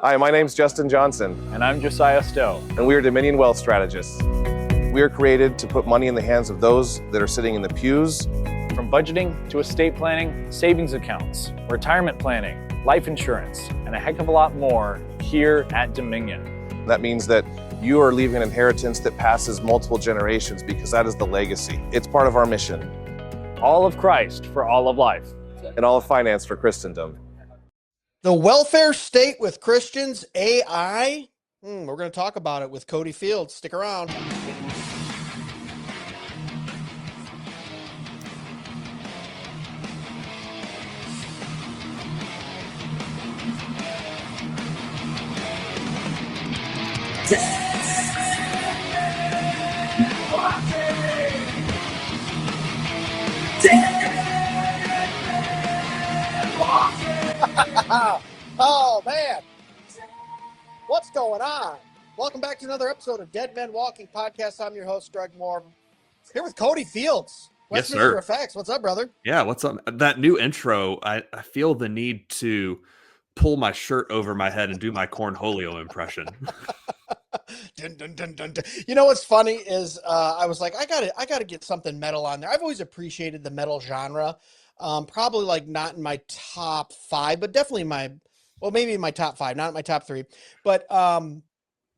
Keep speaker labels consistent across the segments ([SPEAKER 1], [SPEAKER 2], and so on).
[SPEAKER 1] Hi, my name's Justin Johnson.
[SPEAKER 2] And I'm Josiah Stowe.
[SPEAKER 1] And we are Dominion Wealth Strategists. We are created to put money in the hands of those that are sitting in the pews.
[SPEAKER 2] From budgeting to estate planning, savings accounts, retirement planning, life insurance, and a heck of a lot more here at Dominion.
[SPEAKER 1] That means that you are leaving an inheritance that passes multiple generations because that is the legacy. It's part of our mission.
[SPEAKER 2] All of Christ for all of life.
[SPEAKER 1] And all of finance for Christendom.
[SPEAKER 3] The welfare state with Christians, AI. We're going to talk about it with Cody Fields. Stick around. Oh, man. What's going on? Welcome back to another episode of Dead Men Walking Podcast. I'm your host, Greg Moore. Here with Cody Fields. Westminster Effects. What's up, brother?
[SPEAKER 4] Yeah, what's up? That new intro, I feel the need to pull my shirt over my head and do my Cornholio impression.
[SPEAKER 3] Dun, dun, dun, dun, dun. You know what's funny is I was like, I gotta get something metal on there. I've always appreciated the metal genre. Probably like not in my top 5, but definitely maybe in my top 5, not in my top 3. But I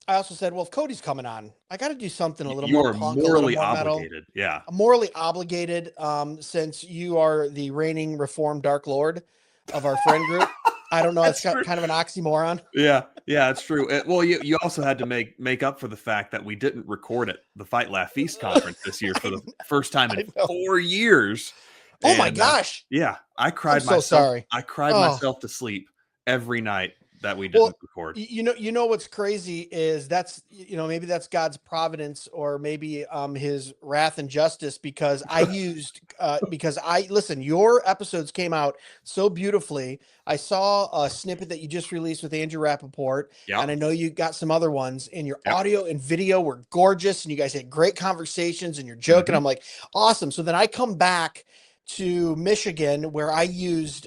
[SPEAKER 3] also said, well, if Cody's coming on, I got to do something a little more punk,
[SPEAKER 4] morally
[SPEAKER 3] a little more
[SPEAKER 4] obligated.
[SPEAKER 3] Metal.
[SPEAKER 4] Yeah,
[SPEAKER 3] I'm morally obligated. Since you are the reigning Reformed Dark Lord of our friend group. I don't know. It's kind of an oxymoron.
[SPEAKER 4] Yeah, it's true. Well, you also had to make up for the fact that we didn't record at the Fight Laugh Feast conference this year for the first time in 4 years.
[SPEAKER 3] Oh my gosh!
[SPEAKER 4] Yeah, I cried
[SPEAKER 3] myself. So sorry.
[SPEAKER 4] I cried myself to sleep every night that we didn't record.
[SPEAKER 3] You know what's crazy is maybe that's God's providence or maybe his wrath and justice because I used listen, your episodes came out so beautifully. I saw a snippet that you just released with Andrew Rappaport, and I know you got some other ones, and your audio and video were gorgeous, and you guys had great conversations, and you're joking. I'm like, awesome. So then I come back to Michigan where I used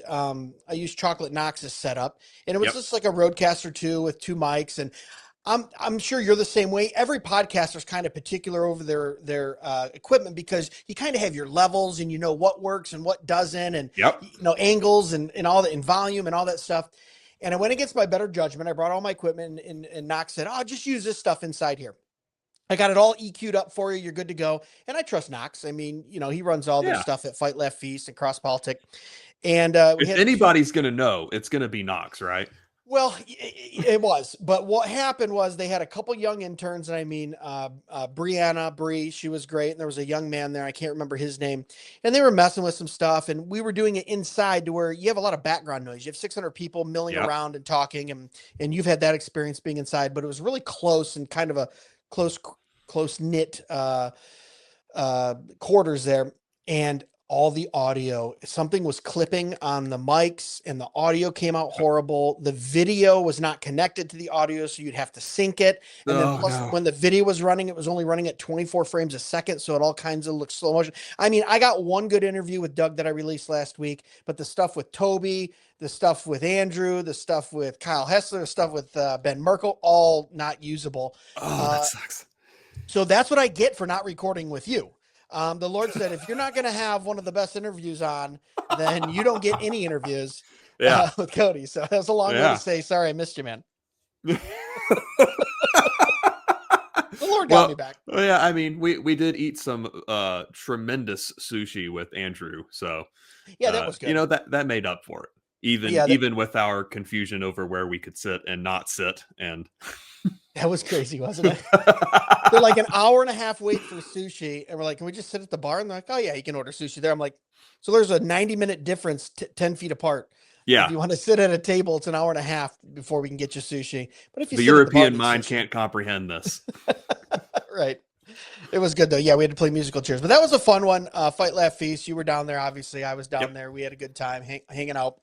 [SPEAKER 3] Chocolate Knox's setup, and it was just like a Rodecaster 2 with 2 mics, and I'm sure you're the same way. Every podcaster's kind of particular over their equipment because you kind of have your levels and you know what works and what doesn't, and angles and all that, and volume and all that stuff. And I went against my better judgment. I brought all my equipment, and Knox said, "Oh, just use this stuff inside here. I got it all EQ'd up for you. You're good to go." And I trust Knox. I mean, he runs all their stuff at Fight Laugh Feast and Cross Politic. And
[SPEAKER 4] if anybody's going to know, it's going to be Knox, right?
[SPEAKER 3] Well, it was. But what happened was they had a couple young interns. And I mean, Bree, she was great. And there was a young man there. I can't remember his name. And they were messing with some stuff. And we were doing it inside to where you have a lot of background noise. You have 600 people milling around and talking. And you've had that experience being inside. But it was really close and kind of a close knit quarters there, and all the audio, something was clipping on the mics and the audio came out horrible. The video was not connected to the audio, so you'd have to sync it. And then plus when the video was running, it was only running at 24 frames a second, so it all kinds of looked slow motion. I mean, I got one good interview with Doug that I released last week, but the stuff with Toby, the stuff with Andrew, the stuff with Kyle Hessler, the stuff with Ben Merkel, all not usable.
[SPEAKER 4] Oh, that sucks.
[SPEAKER 3] So that's what I get for not recording with you. The Lord said, if you're not going to have one of the best interviews on, then you don't get any interviews with Cody. So that was a long way to say, sorry, I missed you, man. The Lord got me back.
[SPEAKER 4] Well, yeah, I mean, we did eat some tremendous sushi with Andrew. So
[SPEAKER 3] that was good.
[SPEAKER 4] That made up for it. Even with our confusion over where we could sit and not sit. And
[SPEAKER 3] that was crazy, wasn't it? They're like an hour and a half wait for sushi. And we're like, can we just sit at the bar? And they're like, oh yeah, you can order sushi there. I'm like, so there's a 90-minute difference, 10 feet apart. Yeah. If you want to sit at a table, it's an hour and a half before we can get you sushi. But if you
[SPEAKER 4] the European mind can't comprehend this.
[SPEAKER 3] Right. It was good though. Yeah, we had to play musical chairs, but that was a fun one. Fight Laugh Feast. You were down there, obviously. I was down there. We had a good time hanging out.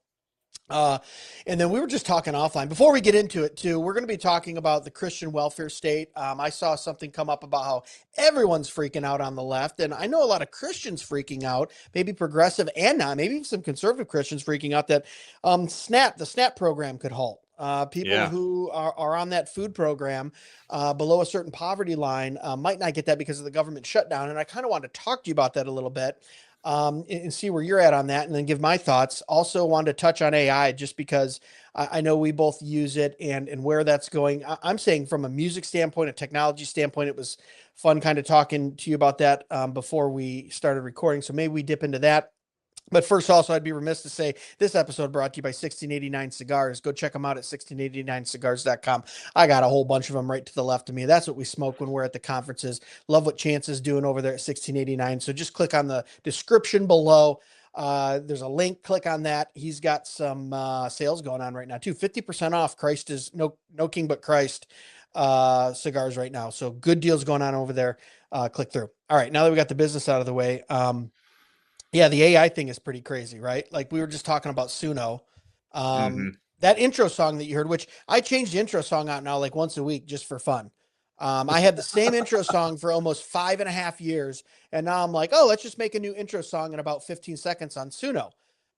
[SPEAKER 3] And then we were just talking offline. Before we get into it, too, we're going to be talking about the Christian welfare state. I saw something come up about how everyone's freaking out on the left. And I know a lot of Christians freaking out, maybe progressive and not, maybe some conservative Christians freaking out that the SNAP program could halt. People who are on that food program below a certain poverty line might not get that because of the government shutdown. And I kind of want to talk to you about that a little bit and see where you're at on that and then give my thoughts. Also wanted to touch on AI just because I know we both use it and where that's going. I'm saying from a music standpoint, a technology standpoint, it was fun kind of talking to you about that before we started recording. So maybe we dip into that. But first, also, I'd be remiss to say this episode brought to you by 1689 Cigars. Go check them out at 1689cigars.com. I got a whole bunch of them right to the left of me. That's what we smoke when we're at the conferences. Love what Chance is doing over there at 1689. So just click on the description below. There's a link. Click on that. He's got some sales going on right now, too. 50% off Christ is no King but Christ cigars right now. So good deals going on over there. Click through. All right. Now that we got the business out of the way, yeah, the AI thing is pretty crazy, right? Like we were just talking about Suno. That intro song that you heard, which I changed the intro song out now like once a week just for fun. I had the same intro song for almost 5.5 years. And now I'm like, oh, let's just make a new intro song in about 15 seconds on Suno.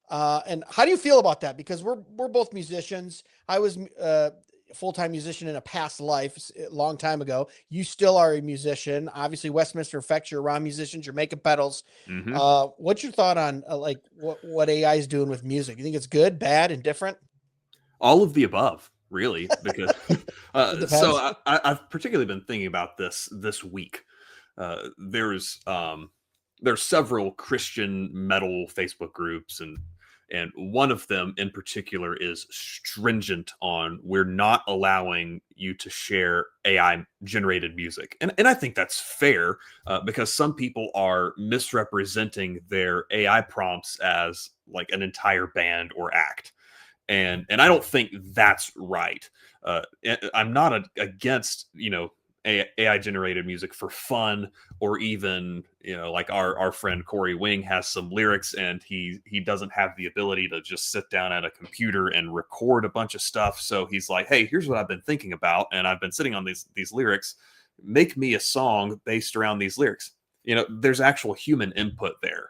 [SPEAKER 3] And how do you feel about that? Because we're both musicians. I was full-time musician in a past life a long time ago. You still are a musician. Obviously, Westminster affects you're around musicians. You're making pedals. What's your thought on like what AI is doing with music? You think it's good, bad, and different?
[SPEAKER 4] All of the above, really, because so I've particularly been thinking about this week. There's several Christian metal Facebook groups and one of them in particular is stringent on we're not allowing you to share AI generated music. And I think that's fair because some people are misrepresenting their AI prompts as like an entire band or act. And I don't think that's right. I'm not against, AI generated music for fun, or even, like our friend Corey Wing has some lyrics and he doesn't have the ability to just sit down at a computer and record a bunch of stuff. So he's like, hey, here's what I've been thinking about. And I've been sitting on these lyrics. Make me a song based around these lyrics. There's actual human input there.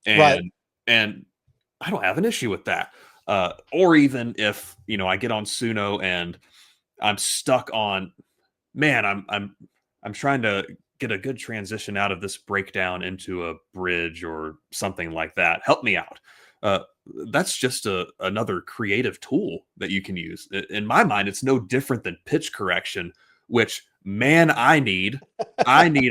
[SPEAKER 4] And I don't have an issue with that. Or even if, I get on Suno and I'm stuck on, man, I'm trying to get a good transition out of this breakdown into a bridge or something like that. Help me out. That's just another creative tool that you can use. In my mind, it's no different than pitch correction, which, man, I need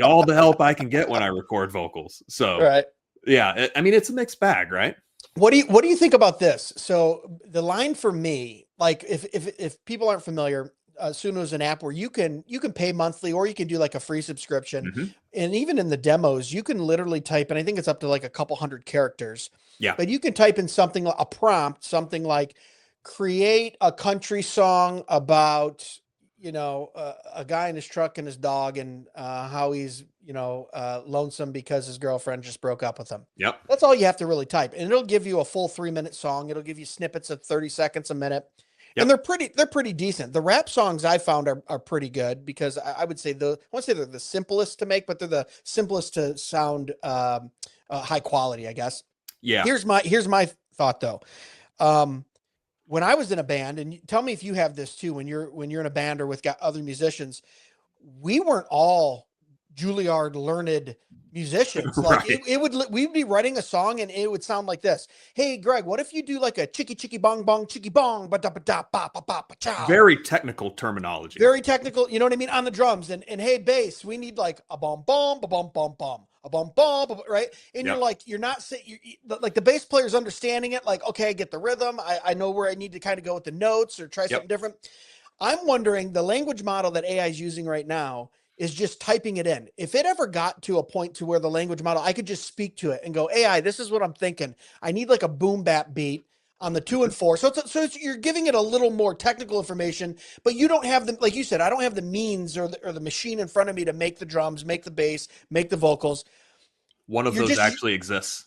[SPEAKER 4] all the help I can get when I record vocals. So, yeah, it's a mixed bag, right?
[SPEAKER 3] What do you think about this? So the line for me, like if people aren't familiar, Suno is an app where you can pay monthly or you can do like a free subscription. And even in the demos, you can literally type, and I think it's up to like a couple hundred characters.
[SPEAKER 4] Yeah.
[SPEAKER 3] But you can type in a prompt, something like create a country song about, a guy in his truck and his dog and how he's, lonesome because his girlfriend just broke up with him.
[SPEAKER 4] Yep.
[SPEAKER 3] That's all you have to really type. And it'll give you a full 3-minute song. It'll give you snippets of 30 seconds a minute. Yep. And they're pretty decent. The rap songs I found are pretty good because I would say I won't say they're the simplest to make, but they're the simplest to sound high quality, I guess.
[SPEAKER 4] Yeah.
[SPEAKER 3] Here's my thought though. When I was in a band, and tell me if you have this too, when you're in a band or with other musicians, we weren't all Juilliard learned musicians. Like we'd be writing a song and it would sound like this. Hey, Greg, what if you do like a chicky chicky bong bong chicky bong ba da ba da ba ba ba ba chow?
[SPEAKER 4] Very technical terminology.
[SPEAKER 3] Very technical. You know what I mean? On the drums and hey, bass, we need like a bom bom ba bom bom bom a bom bom, right? And you're not saying like the bass player's understanding it. Like, okay, I get the rhythm. I know where I need to kind of go with the notes or try something different. I'm wondering the language model that AI is using right now is just typing it in. If it ever got to a point to where the language model, I could just speak to it and go, AI, this is what I'm thinking. I need like a boom bap beat on the 2 and 4. So you're giving it a little more technical information, but you don't have like you said, I don't have the means or the machine in front of me to make the drums, make the bass, make the vocals.
[SPEAKER 4] One of those actually exists.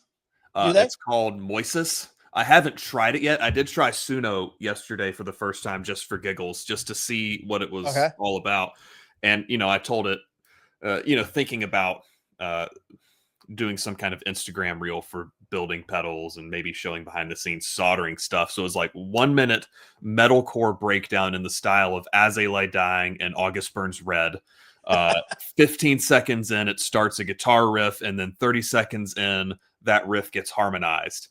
[SPEAKER 4] It's called Moises. I haven't tried it yet. I did try Suno yesterday for the first time, just for giggles, just to see what it was all about. And, I told it, thinking about doing some kind of Instagram reel for building pedals and maybe showing behind the scenes soldering stuff. So it was like 1 minute metalcore breakdown in the style of As I Lay Dying and August Burns Red. 15 seconds in, it starts a guitar riff, and then 30 seconds in, that riff gets harmonized,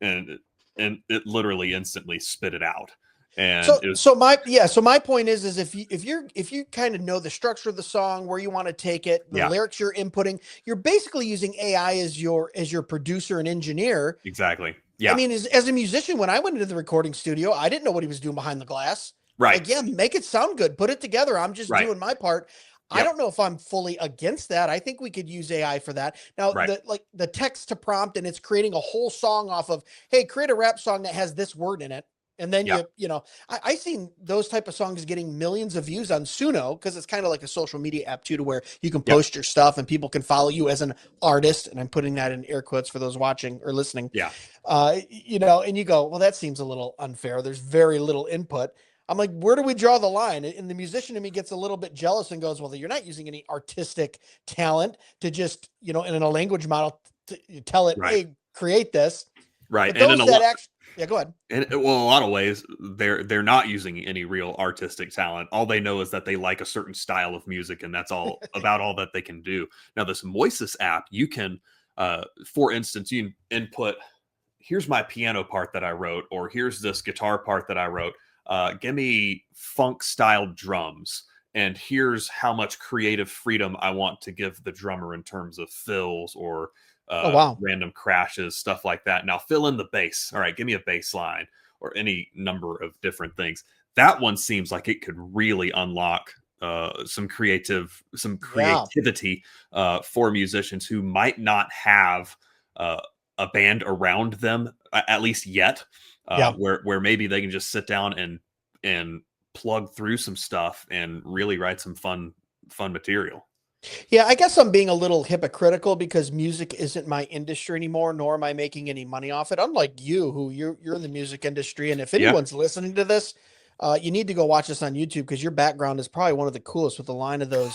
[SPEAKER 4] and it literally instantly spit it out. And
[SPEAKER 3] so my point is if you kind of know the structure of the song, where you want to take it, the lyrics you're inputting, you're basically using AI as your producer and engineer.
[SPEAKER 4] Exactly. Yeah.
[SPEAKER 3] I mean, as a musician, when I went into the recording studio, I didn't know what he was doing behind the glass.
[SPEAKER 4] Right.
[SPEAKER 3] Like, yeah, make it sound good, put it together. I'm just doing my part. Yep. I don't know if I'm fully against that. I think we could use AI for that. Now, the text to prompt, and it's creating a whole song off of, hey, create a rap song that has this word in it. And then I seen those type of songs getting millions of views on Suno, because it's kind of like a social media app too, to where you can post your stuff and people can follow you as an artist. And I'm putting that in air quotes for those watching or listening.
[SPEAKER 4] Yeah.
[SPEAKER 3] And you go, well, that seems a little unfair. There's very little input. I'm like, where do we draw the line? And the musician in me gets a little bit jealous and goes, well, you're not using any artistic talent to just, in a language model, to tell it, hey, create this.
[SPEAKER 4] Right.
[SPEAKER 3] But those that actually, yeah, go ahead.
[SPEAKER 4] And a lot of ways, they're not using any real artistic talent. All they know is that they like a certain style of music, and that's all about all that they can do. Now, this Moises app, you can, for instance, you input, here's my piano part that I wrote, or here's this guitar part that I wrote. Give me funk style drums, and here's how much creative freedom I want to give the drummer in terms of fills or random crashes, stuff like that. Now fill in the bass. All right, give me a bass line, or any number of different things. That one seems like it could really unlock some creativity for musicians who might not have a band around them, at least yet. Where maybe they can just sit down and plug through some stuff and really write some fun material.
[SPEAKER 3] Yeah, I guess I'm being a little hypocritical because music isn't my industry anymore, nor am I making any money off it. Unlike you, who you're in the music industry, and if anyone's listening to this, you need to go watch this on YouTube, because your background is probably one of the coolest, with the line of those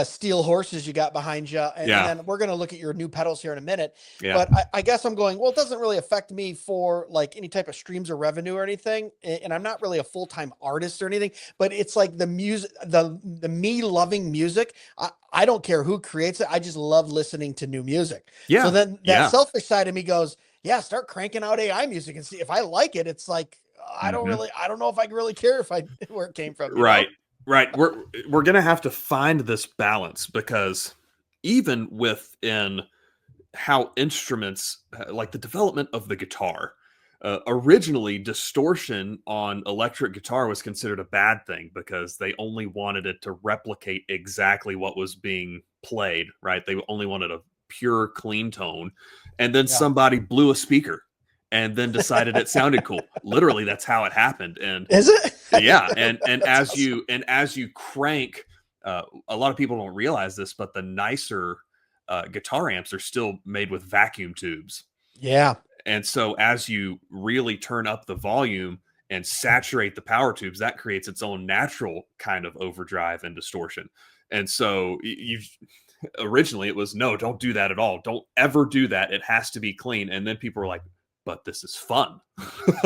[SPEAKER 3] steel horses you got behind you. And then we're going to look at your new pedals here in a minute. Yeah. But I guess I'm going, well, it doesn't really affect me for like any type of streams or revenue or anything. And I'm not really a full-time artist or anything, but it's like the music, the me loving music. I don't care who creates it. I just love listening to new music. Yeah. So then that selfish side of me goes, yeah, start cranking out AI music and see if I like it. It's like, I don't know if I really care where it came from.
[SPEAKER 4] Right. Right. We're going to have to find this balance, because even within how instruments, like the development of the guitar, originally distortion on electric guitar was considered a bad thing, because they only wanted it to replicate exactly what was being played. Right. They only wanted a pure, clean tone. And then somebody blew a speaker and then decided it sounded cool. Literally, that's how it happened. And
[SPEAKER 3] is it?
[SPEAKER 4] Yeah. And as you crank, a lot of people don't realize this, but the nicer guitar amps are still made with vacuum tubes.
[SPEAKER 3] Yeah.
[SPEAKER 4] And so as you really turn up the volume and saturate the power tubes, that creates its own natural kind of overdrive and distortion. And so originally it was, no, don't do that at all. Don't ever do that. It has to be clean. And then people were like, but this is fun.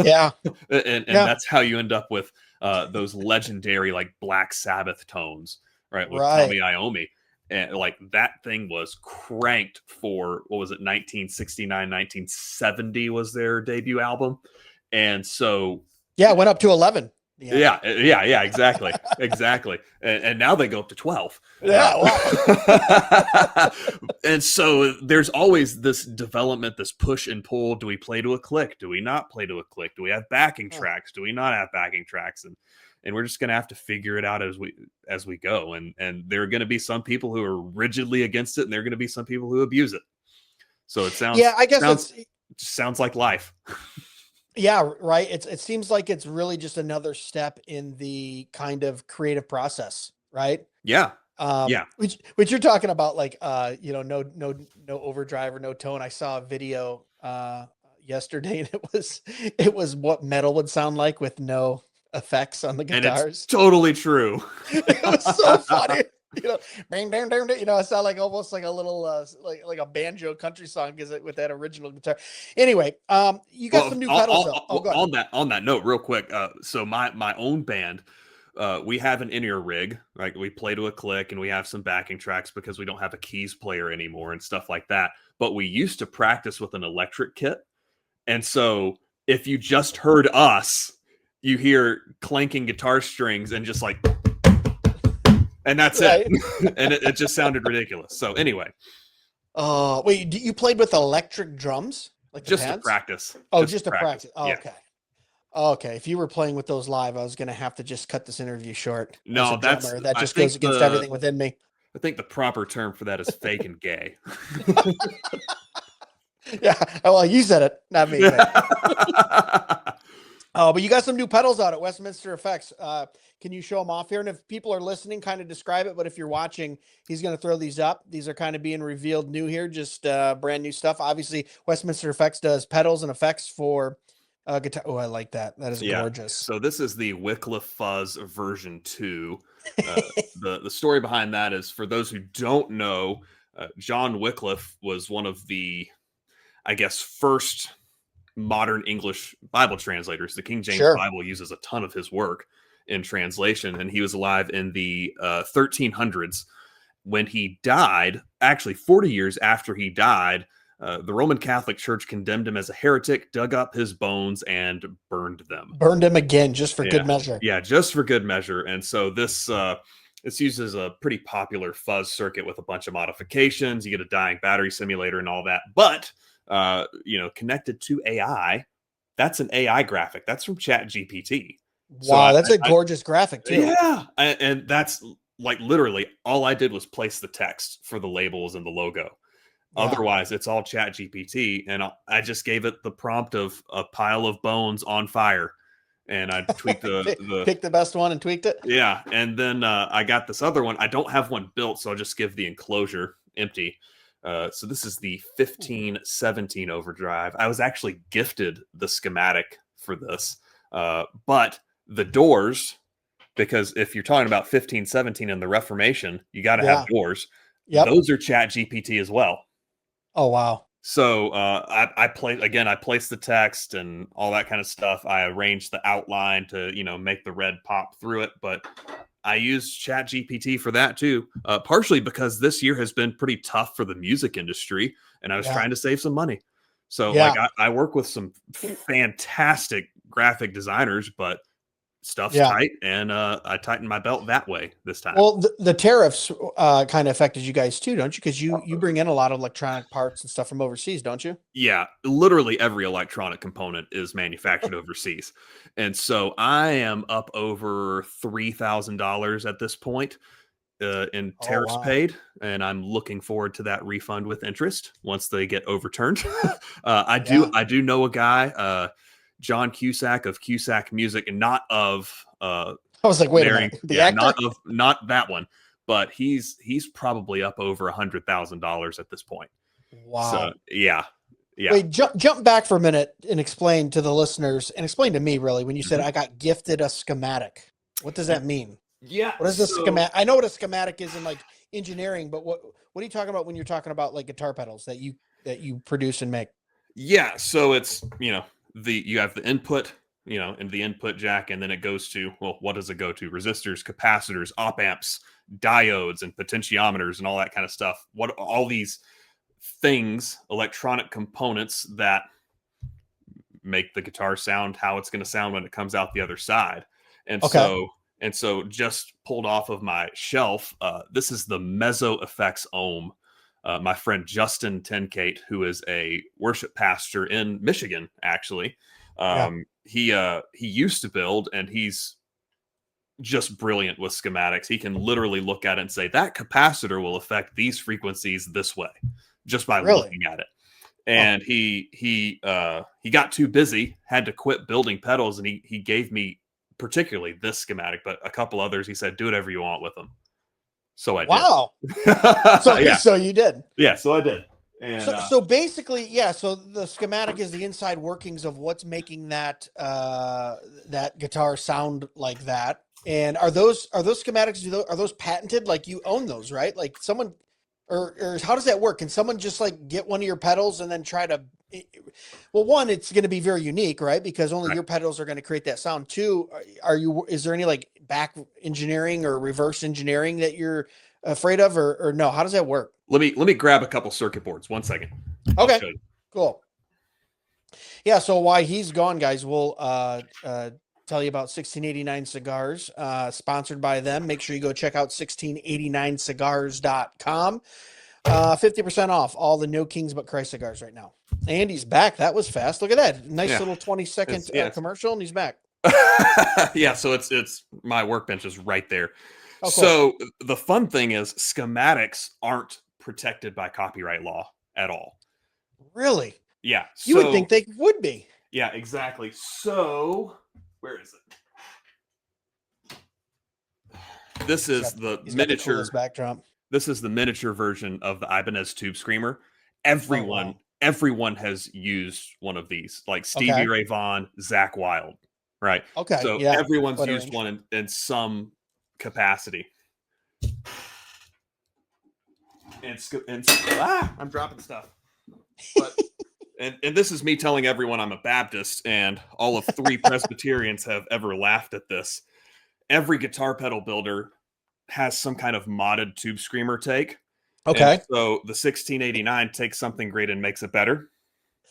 [SPEAKER 3] Yeah.
[SPEAKER 4] and that's how you end up with those legendary like Black Sabbath tones, right? With Tommy Iommi. And like that thing was cranked for, what was it, 1969, 1970 was their debut album. And so
[SPEAKER 3] it went up to 11.
[SPEAKER 4] Yeah, exactly. Exactly. And now they go up to 12.
[SPEAKER 3] Yeah. Wow.
[SPEAKER 4] And so there's always this development, this push and pull. Do we play to a click? Do we not play to a click? Do we have backing tracks? Do we not have backing tracks? And we're just going to have to figure it out as we go. And there are going to be some people who are rigidly against it, and there are going to be some people who abuse it. So it sounds like life.
[SPEAKER 3] Yeah, right. It seems like it's really just another step in the kind of creative process, right?
[SPEAKER 4] Yeah.
[SPEAKER 3] Which you're talking about, like no overdrive or no tone. I saw a video yesterday, and it was what metal would sound like with no effects on the guitars.
[SPEAKER 4] And it's totally true.
[SPEAKER 3] It was so funny. bang, bang, bang, bang, it sound like almost like a little like a banjo country song because with that original guitar. Anyway, you got some new pedals though. Go ahead.
[SPEAKER 4] On that note, real quick. So my own band, we have an in-ear rig. Like we play to a click, and we have some backing tracks because we don't have a keys player anymore and stuff like that. But we used to practice with an electric kit, and so if you just heard us, you hear clanking guitar strings and just like. And that's it. And it just sounded ridiculous. So anyway.
[SPEAKER 3] Wait, you played with electric drums? Like
[SPEAKER 4] just to practice.
[SPEAKER 3] Oh, just to practice. Oh,
[SPEAKER 4] yeah.
[SPEAKER 3] Okay. Okay. If you were playing with those live, I was going to have to just cut this interview short.
[SPEAKER 4] No, that
[SPEAKER 3] just goes against everything within me.
[SPEAKER 4] I think the proper term for that is fake and gay.
[SPEAKER 3] Yeah. Well, you said it, not me. But you got some new pedals out at Westminster Effects. Can you show them off here? And if people are listening, kind of describe it. But if you're watching, he's going to throw these up. These are kind of being revealed new here, just brand new stuff. Obviously, Westminster Effects does pedals and effects for guitar. Oh, I like that. That is gorgeous.
[SPEAKER 4] So this is the Wycliffe Fuzz version 2. The story behind that is, for those who don't know, John Wycliffe was one of the, I guess, first modern English Bible translators. The King James Bible uses a ton of his work in translation, and he was alive in the 1300s. When he died, actually 40 years after he died, the Roman Catholic Church condemned him as a heretic, dug up his bones, and burned them.
[SPEAKER 3] Burned him again, just for good measure.
[SPEAKER 4] Yeah, just for good measure. And so this uses a pretty popular fuzz circuit with a bunch of modifications. You get a dying battery simulator and all that. But connected to AI, that's an AI graphic. That's from ChatGPT.
[SPEAKER 3] Wow, that's a gorgeous graphic too.
[SPEAKER 4] Yeah, and that's like literally all I did was place the text for the labels and the logo. Yeah. Otherwise, it's all ChatGPT, and I just gave it the prompt of a pile of bones on fire, and I tweaked
[SPEAKER 3] picked the best one and tweaked it.
[SPEAKER 4] Yeah, and then I got this other one. I don't have one built, so I'll just give the enclosure empty. So this is the 1517 overdrive. I was actually gifted the schematic for this, but the doors, because if you're talking about 1517 and the Reformation, you got to have doors. Yep. Those are ChatGPT as well.
[SPEAKER 3] Oh, wow.
[SPEAKER 4] So I placed the text and all that kind of stuff. I arranged the outline to, make the red pop through it, but I used ChatGPT for that too, partially because this year has been pretty tough for the music industry, and I was trying to save some money. So I work with some fantastic graphic designers, but stuff's tight, and I tightened my belt that way this time.
[SPEAKER 3] Well, the tariffs kind of affected you guys too, don't you? Because you bring in a lot of electronic parts and stuff from overseas, don't you?
[SPEAKER 4] Yeah, literally every electronic component is manufactured overseas. And so I am up over $3,000 at this point in tariffs paid, and I'm looking forward to that refund with interest once they get overturned. I do know a guy, John Cusack of Cusack Music, and not of
[SPEAKER 3] I was like, wait a minute, the actor?
[SPEAKER 4] Not that one, but he's probably up over $100,000 at this point.
[SPEAKER 3] Wow.
[SPEAKER 4] So yeah.
[SPEAKER 3] Wait, jump back for a minute and explain to the listeners, and explain to me really, when you said I got gifted a schematic. What does that mean?
[SPEAKER 4] Yeah.
[SPEAKER 3] What is the schematic? I know what a schematic is in like engineering, but what are you talking about when you're talking about like guitar pedals that you produce and make?
[SPEAKER 4] Yeah. So it's, you have the input, in the input jack, and then it goes to, well, what does it go to? Resistors, capacitors, op amps, diodes, and potentiometers, and all that kind of stuff. What all these things, electronic components that make the guitar sound how it's going to sound when it comes out the other side. And so just pulled off of my shelf, this is the Mezzo Effects Ohm. My friend Justin Tenkate, who is a worship pastor in Michigan, actually, he used to build, and he's just brilliant with schematics. He can literally look at it and say that capacitor will affect these frequencies this way, just by looking at it. And he got too busy, had to quit building pedals, and he gave me particularly this schematic, but a couple others. He said, "Do whatever you want with them." So I did.
[SPEAKER 3] Wow. So you did.
[SPEAKER 4] Yeah, so I did. And,
[SPEAKER 3] so basically, so the schematic is the inside workings of what's making that that guitar sound like that. And are those schematics? Are those patented? Like you own those, right? Like someone, or how does that work? Can someone just like get one of your pedals and then try to? Well, one, it's going to be very unique, right? Because only
[SPEAKER 4] Right.
[SPEAKER 3] your pedals are going to create that sound. Two, is there any like back engineering or reverse engineering that you're afraid of, or no? How does that work?
[SPEAKER 4] Let me grab a couple circuit boards. 1 second. I'll
[SPEAKER 3] Okay,
[SPEAKER 4] show you.
[SPEAKER 3] cool. Yeah. So while he's gone, guys, we'll tell you about 1689 Cigars, sponsored by them. Make sure you go check out 1689cigars.com. 50% off all the No Kings But Christ cigars right now. And he's back. That was fast. Look at that. Nice
[SPEAKER 4] Yeah.
[SPEAKER 3] little 20-second commercial, and he's back.
[SPEAKER 4] Yeah, so it's my workbench is right there.
[SPEAKER 3] Oh, cool.
[SPEAKER 4] So the fun thing is schematics aren't protected by copyright law at all.
[SPEAKER 3] Really?
[SPEAKER 4] Yeah.
[SPEAKER 3] You would think they would be.
[SPEAKER 4] Yeah, exactly. So where is it? This is the miniature
[SPEAKER 3] backdrop.
[SPEAKER 4] This is the miniature version of the Ibanez Tube Screamer. Everyone has used one of these, like Stevie Ray Vaughan, Zach Wilde, right?
[SPEAKER 3] Okay.
[SPEAKER 4] So
[SPEAKER 3] yeah.
[SPEAKER 4] everyone's used one in some capacity. And I'm dropping stuff. But and this is me telling everyone I'm a Baptist, and all of 3 Presbyterians have ever laughed at this. Every guitar pedal builder has some kind of modded Tube Screamer take.
[SPEAKER 3] Okay.
[SPEAKER 4] And so the 1689 takes something great and makes it better.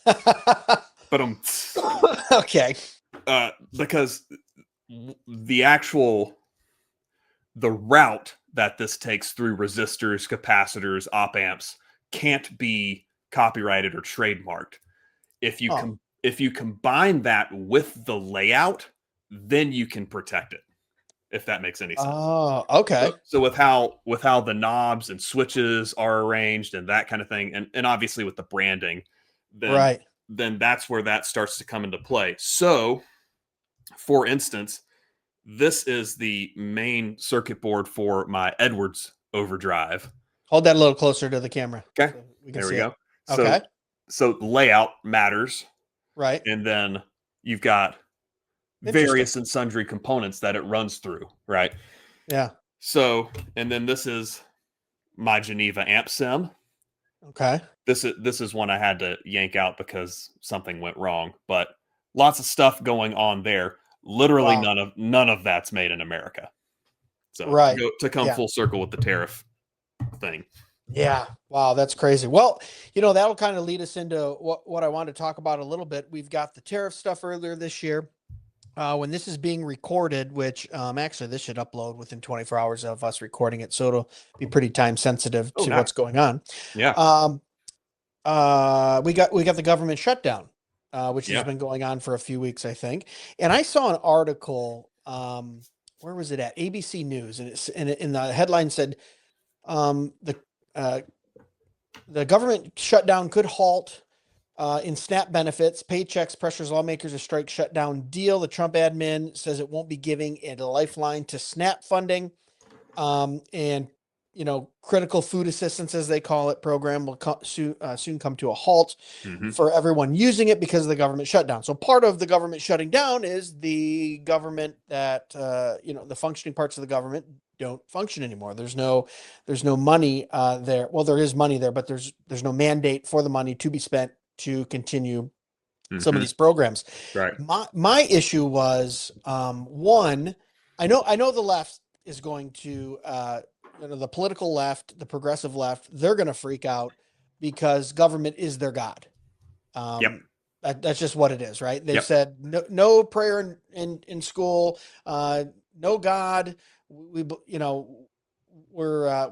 [SPEAKER 4] But
[SPEAKER 3] okay.
[SPEAKER 4] Because the route that this takes through resistors, capacitors, op amps can't be copyrighted or trademarked. If you combine that with the layout, then you can protect it. If that makes any sense.
[SPEAKER 3] Oh, okay.
[SPEAKER 4] So with how the knobs and switches are arranged and that kind of thing, and obviously with the branding, then that's where that starts to come into play. So, for instance, this is the main circuit board for my Edwards overdrive.
[SPEAKER 3] Hold that a little closer to the camera.
[SPEAKER 4] Okay,
[SPEAKER 3] so
[SPEAKER 4] there we go.
[SPEAKER 3] Okay.
[SPEAKER 4] So layout matters,
[SPEAKER 3] right?
[SPEAKER 4] And then you've got various and sundry components that it runs through, right?
[SPEAKER 3] Yeah.
[SPEAKER 4] So, and then this is my Geneva amp sim.
[SPEAKER 3] Okay.
[SPEAKER 4] This is one I had to yank out because something went wrong, but lots of stuff going on there. Literally none of that's made in America. So to come full circle with the tariff thing.
[SPEAKER 3] Yeah. Wow. That's crazy. Well, that'll kind of lead us into what I want to talk about a little bit. We've got the tariff stuff earlier this year. When this is being recorded, which actually this should upload within 24 hours of us recording it, so it'll be pretty time sensitive to what's going on.
[SPEAKER 4] Yeah.
[SPEAKER 3] We got the government shutdown, which has been going on for a few weeks, I think. And I saw an article. Where was it at? ABC News, and in the headline said, the government shutdown could halt. In SNAP benefits, paychecks pressures lawmakers to strike shutdown deal. The Trump admin says it won't be giving a lifeline to SNAP funding. And, critical food assistance, as they call it, program will soon come to a halt for everyone using it because of the government shutdown. So part of the government shutting down is the government that, the functioning parts of the government don't function anymore. There's no money there. Well, there is money there, but there's no mandate for the money to be spent to continue some of these programs.
[SPEAKER 4] Right.
[SPEAKER 3] My issue was, one, I know the left is going to, the political left, the progressive left, they're going to freak out because government is their God. That's just what it is, right? They've said no prayer in school, no God. We're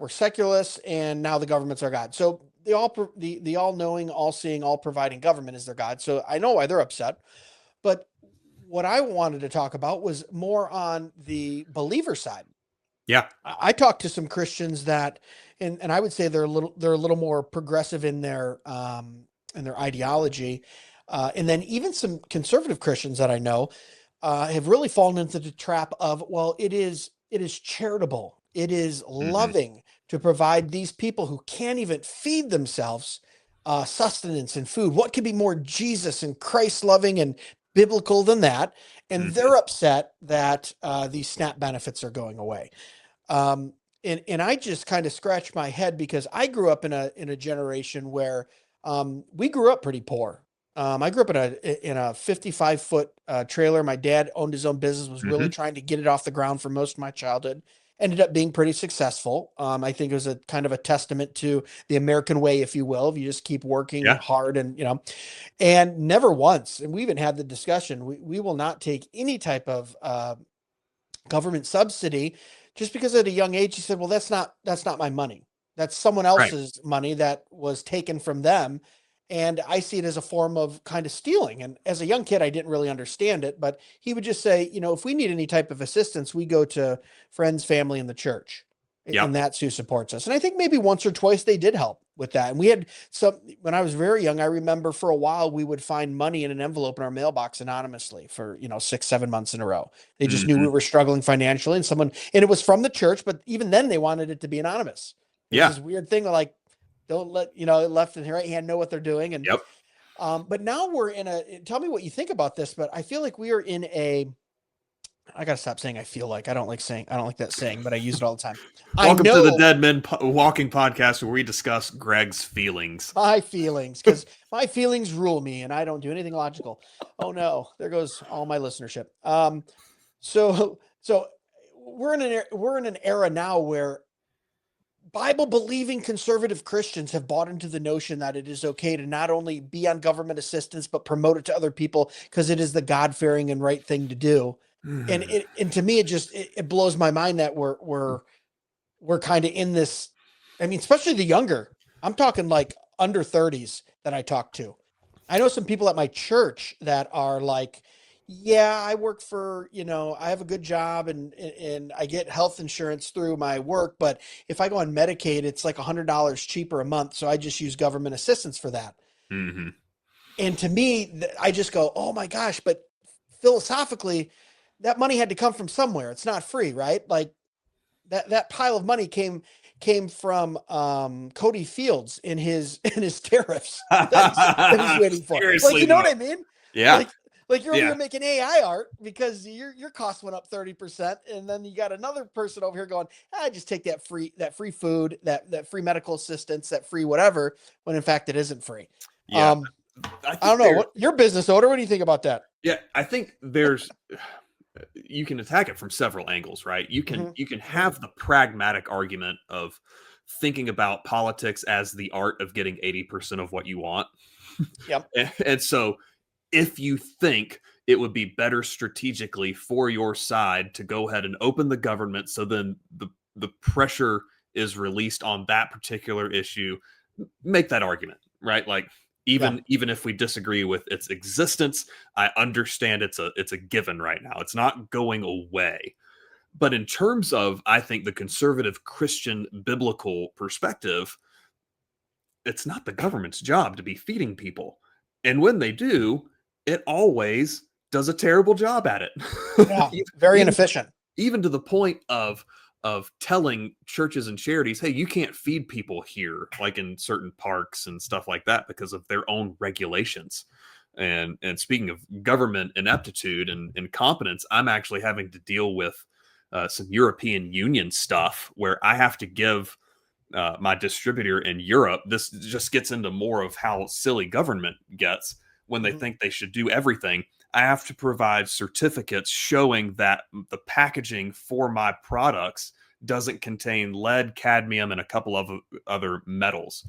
[SPEAKER 3] secularists, and now the government's our God. So the all-knowing, all-seeing, all-providing government is their God. So I know why they're upset. But what I wanted to talk about was more on the believer side.
[SPEAKER 4] Yeah.
[SPEAKER 3] I talked to some Christians that, and I would say they're a little more progressive in their ideology. And then even some conservative Christians that I know have really fallen into the trap of, well, it is charitable. It is loving to provide these people who can't even feed themselves sustenance and food. What could be more Jesus and Christ loving and biblical than that. And
[SPEAKER 4] Mhm.
[SPEAKER 3] they're upset that these SNAP benefits are going away. And I just kind of scratch my head because I grew up in a generation where we grew up pretty poor. I grew up in a 55-foot trailer. My dad owned his own business, was really
[SPEAKER 4] Mhm.
[SPEAKER 3] trying to get it off the ground for most of my childhood. Ended up being pretty successful. I think it was a kind of a testament to the American way, if you will. If you just keep working
[SPEAKER 4] Yeah.
[SPEAKER 3] hard and, and never once, and we even had the discussion, we will not take any type of government subsidy, just because at a young age he said, well, that's not my money. That's someone
[SPEAKER 4] Right.
[SPEAKER 3] else's money that was taken from them. And I see it as a form of kind of stealing. And as a young kid, I didn't really understand it, but he would just say, if we need any type of assistance, we go to friends, family, and the church. And
[SPEAKER 4] Yep.
[SPEAKER 3] that's who supports us. And I think maybe once or twice they did help with that. And we had when I was very young, I remember for a while we would find money in an envelope in our mailbox anonymously for, 6, 7 months in a row. They just knew we
[SPEAKER 4] Mhm.
[SPEAKER 3] were struggling financially, and it was from the church, but even then they wanted it to be anonymous. It was
[SPEAKER 4] Yeah.
[SPEAKER 3] this weird thing like, don't let, left and right hand know what they're doing. And,
[SPEAKER 4] Yep.
[SPEAKER 3] but now tell me what you think about this, but I feel like we are in I gotta stop saying, I don't like that saying, but I use it all the time. I
[SPEAKER 4] Welcome to the
[SPEAKER 3] know
[SPEAKER 4] Dead Men Walking podcast, where we discuss Greg's feelings.
[SPEAKER 3] my feelings, because my feelings rule me and I don't do anything logical. Oh no, there goes all my listenership. So we're in an era now where Bible believing conservative Christians have bought into the notion that it is okay to not only be on government assistance, but promote it to other people because it is the God fearing and right thing to do. And to me, it blows my mind that we're kind of in this. I mean, especially the younger, I'm talking like under 30s that I talk to. I know some people at my church that are like, yeah, I work for, I have a good job and I get health insurance through my work, but if I go on Medicaid, it's like $100 cheaper a month. So I just use government assistance for that.
[SPEAKER 4] Mhm.
[SPEAKER 3] And to me, I just go, oh my gosh, but philosophically, that money had to come from somewhere. It's not free, right? Like that pile of money came from Cody Fields in his tariffs that he's waiting for. Like,
[SPEAKER 4] Seriously,
[SPEAKER 3] you know what
[SPEAKER 4] though.
[SPEAKER 3] I mean?
[SPEAKER 4] Yeah.
[SPEAKER 3] Like you're over
[SPEAKER 4] Yeah.
[SPEAKER 3] here making AI art because your cost went up 30%, and then you got another person over here going, I just take that free food, that free medical assistance, that free whatever, when in fact it isn't free.
[SPEAKER 4] Yeah. I
[SPEAKER 3] I don't
[SPEAKER 4] think
[SPEAKER 3] know what your business owner. What do you think about that?
[SPEAKER 4] I think you can attack it from several angles, right? You can
[SPEAKER 3] Mhm.
[SPEAKER 4] you can have the pragmatic argument of thinking about politics as the art of getting 80% of what you want.
[SPEAKER 3] Yep.
[SPEAKER 4] And so if you think it would be better strategically for your side to go ahead and open the government, so then the pressure is released on that particular issue, make that argument, right? Like
[SPEAKER 3] Yeah.
[SPEAKER 4] even if we disagree with its existence, I understand it's a given right now. It's not going away. But in terms of, I think, the conservative Christian biblical perspective, it's not the government's job to be feeding people. And when they do, it always does a terrible job at it.
[SPEAKER 3] Yeah.
[SPEAKER 4] even,
[SPEAKER 3] Very
[SPEAKER 4] even
[SPEAKER 3] inefficient.
[SPEAKER 4] even to the point of telling churches and charities, hey, you can't feed people here, like in certain parks and stuff like that, because of their own regulations. And speaking of government ineptitude and incompetence, I'm actually having to deal with some European Union stuff where I have to give my distributor in Europe. This just gets into more of how silly government gets when they
[SPEAKER 3] Mhm.
[SPEAKER 4] think they should do everything. I have to provide certificates showing that the packaging for my products doesn't contain lead, cadmium, and a couple of other metals.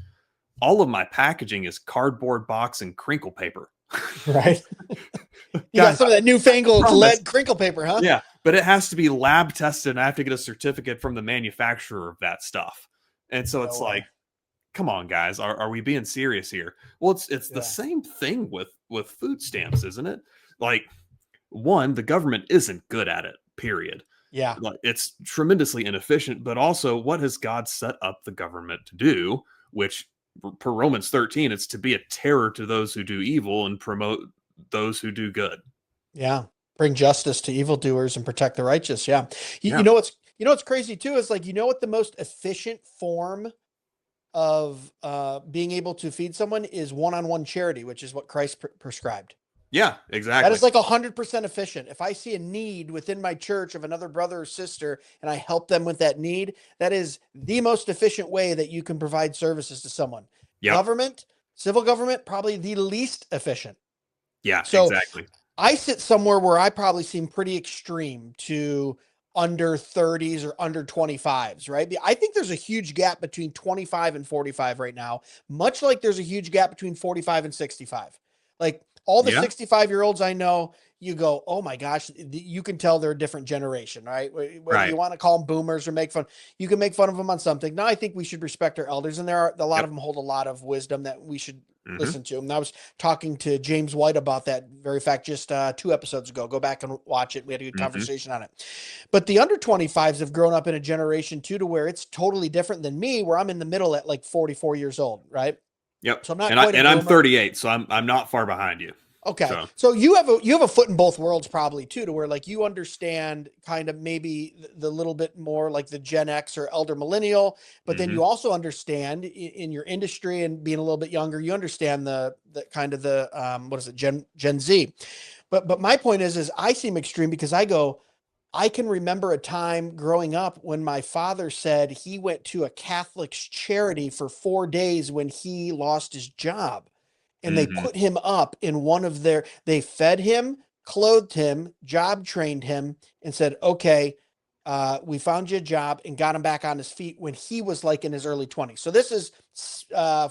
[SPEAKER 4] All of my packaging is cardboard box and crinkle paper.
[SPEAKER 3] Right. You got
[SPEAKER 4] Guys,
[SPEAKER 3] some of that
[SPEAKER 4] I
[SPEAKER 3] newfangled
[SPEAKER 4] promise.
[SPEAKER 3] lead crinkle paper, huh?
[SPEAKER 4] Yeah, but it has to be lab tested, and I have to get a certificate from the manufacturer of that stuff. And so
[SPEAKER 3] No
[SPEAKER 4] it's
[SPEAKER 3] way.
[SPEAKER 4] like, come on, guys, are we being serious here? Well, it's the
[SPEAKER 3] Yeah.
[SPEAKER 4] same thing with food stamps, isn't it? Like, one, the government isn't good at it, period.
[SPEAKER 3] Yeah.
[SPEAKER 4] Like, it's tremendously inefficient, but also, what has God set up the government to do? Which, per Romans 13, it's to be a terror to those who do evil and promote those who do good.
[SPEAKER 3] Yeah. Bring justice to evildoers and protect the righteous. Yeah. You,
[SPEAKER 4] Yeah.
[SPEAKER 3] you know what's crazy too is like, what the most efficient form of being able to feed someone is one-on-one charity, which is what Christ prescribed.
[SPEAKER 4] Yeah,
[SPEAKER 3] That
[SPEAKER 4] exactly.
[SPEAKER 3] is like 100% efficient. If I see a need within my church of another brother or sister and I help them with that need, that is the most efficient way that you can provide services to someone.
[SPEAKER 4] Yep.
[SPEAKER 3] Government, civil government, probably the least efficient.
[SPEAKER 4] Yeah,
[SPEAKER 3] So
[SPEAKER 4] exactly.
[SPEAKER 3] I sit somewhere where I probably seem pretty extreme to under 30s or under 25s, right? I think there's a huge gap between 25 and 45 right now, much like there's a huge gap between 45 and 65. Like all the
[SPEAKER 4] Yeah.
[SPEAKER 3] 65-year-olds I know, you go, oh my gosh, you can tell they're a different generation, right? Whether
[SPEAKER 4] Right.
[SPEAKER 3] you want to call them boomers or make fun, you can make fun of them on something. Now, I think we should respect our elders, and there are a lot of them hold a lot of wisdom that we should listen to. And I was talking to James White about that very fact just 2 episodes ago. Go back and watch it. We had a good conversation on it. But the under 25s have grown up in a generation too, to where it's totally different than me, where I'm in the middle at like 44 years old, right?
[SPEAKER 4] Yep.
[SPEAKER 3] So I'm not
[SPEAKER 4] And
[SPEAKER 3] quite a
[SPEAKER 4] I'm
[SPEAKER 3] boomer.
[SPEAKER 4] 38, so I'm not far behind you.
[SPEAKER 3] Okay. So you have a foot in both worlds probably too, to where like you understand kind of maybe the little bit more like the Gen X or elder millennial, but then you also understand in your industry and being a little bit younger, you understand the kind of the what is it, Gen Z. But my point is I seem extreme because I can remember a time growing up when my father said he went to a Catholic's charity for 4 days when he lost his job. And they put him up in they fed him, clothed him, job trained him, and said, okay, we found you a job, and got him back on his feet when he was like in his early 20s. So this is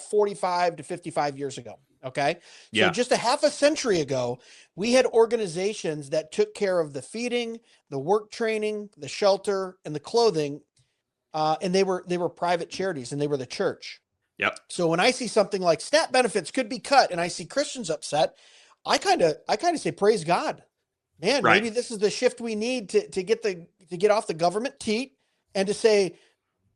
[SPEAKER 3] 45 to 55 years ago. Okay. So just a half a century ago, we had organizations that took care of the feeding, the work training, the shelter, and the clothing. And they were private charities, and they were the church.
[SPEAKER 4] Yep.
[SPEAKER 3] So when I see something like SNAP benefits could be cut and I see Christians upset, I kind of say, praise God, man, maybe this is the shift we need to get off the government teat and to say,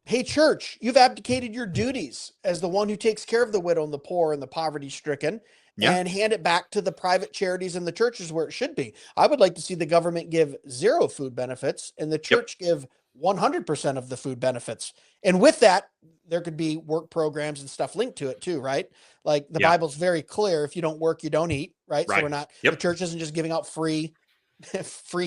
[SPEAKER 3] hey, church, you've abdicated your duties as the one who takes care of the widow and the poor and the poverty stricken, and hand it back to the private charities and the churches where it should be. I would like to see the government give 0 food benefits and the church give 100% of the food benefits. And with that, there could be work programs and stuff linked to it too, right? Like the Bible's very clear. If you don't work, you don't eat, right? So we're not, the church isn't just giving out free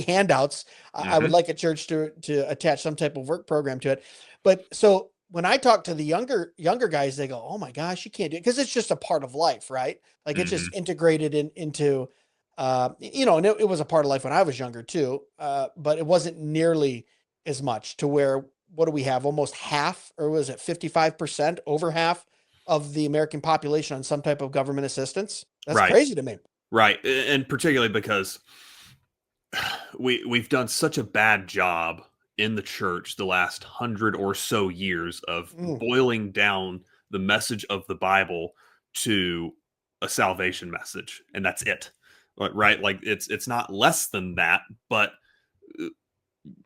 [SPEAKER 3] handouts. I would like a church to attach some type of work program to it. But so when I talk to the younger guys, they go, oh my gosh, you can't do it. Cause it's just a part of life, right? Like it's just integrated into, and it was a part of life when I was younger too. But it wasn't nearly as much to where, what do we have? Almost half, or was it 55%, over half of the American population on some type of government assistance? That's crazy to me.
[SPEAKER 4] Right. And particularly because we've done such a bad job in the church the last 100 or so years of boiling down the message of the Bible to a salvation message. And that's it. Right. Like it's not less than that, but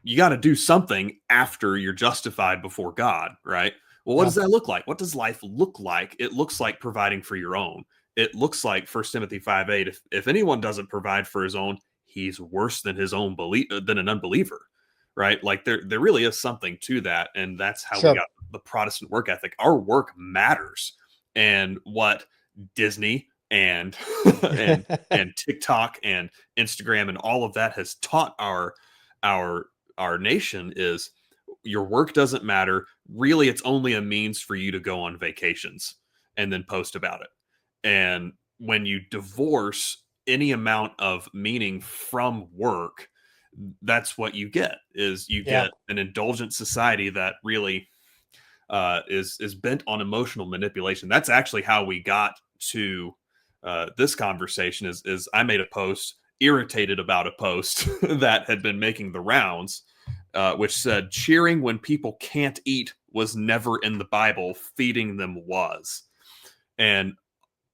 [SPEAKER 4] you got to do something after you're justified before God, right? Well, what does that look like? What does life look like? It looks like providing for your own. It looks like 1 Timothy 5:8. If anyone doesn't provide for his own, he's worse than than an unbeliever, right? Like there really is something to that, and that's how we got the Protestant work ethic. Our work matters, and what Disney and and TikTok and Instagram and all of that has taught our nation is your work doesn't matter. Really, it's only a means for you to go on vacations and then post about it. And when you divorce any amount of meaning from work, that's what you get get an indulgent society that really is bent on emotional manipulation. That's actually how we got to this conversation is I made a post irritated about a post that had been making the rounds, which said cheering when people can't eat was never in the Bible, feeding them was. And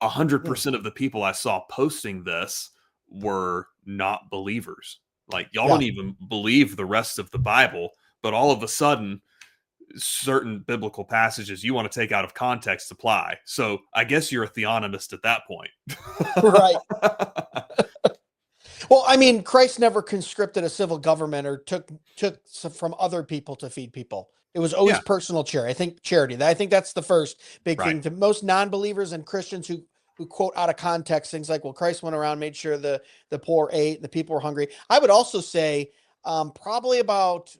[SPEAKER 4] 100% of the people I saw posting this were not believers. Like, y'all don't even believe the rest of the Bible, but all of a sudden, certain biblical passages you want to take out of context apply. So I guess you're a theonomist at that point.
[SPEAKER 3] Right. Well, I mean, Christ never conscripted a civil government or took from other people to feed people. It was always personal charity. I think that's the first big thing to most non-believers and Christians who who quote out of context things like, well, Christ went around, made sure the poor ate, the people were hungry. I would also say probably about,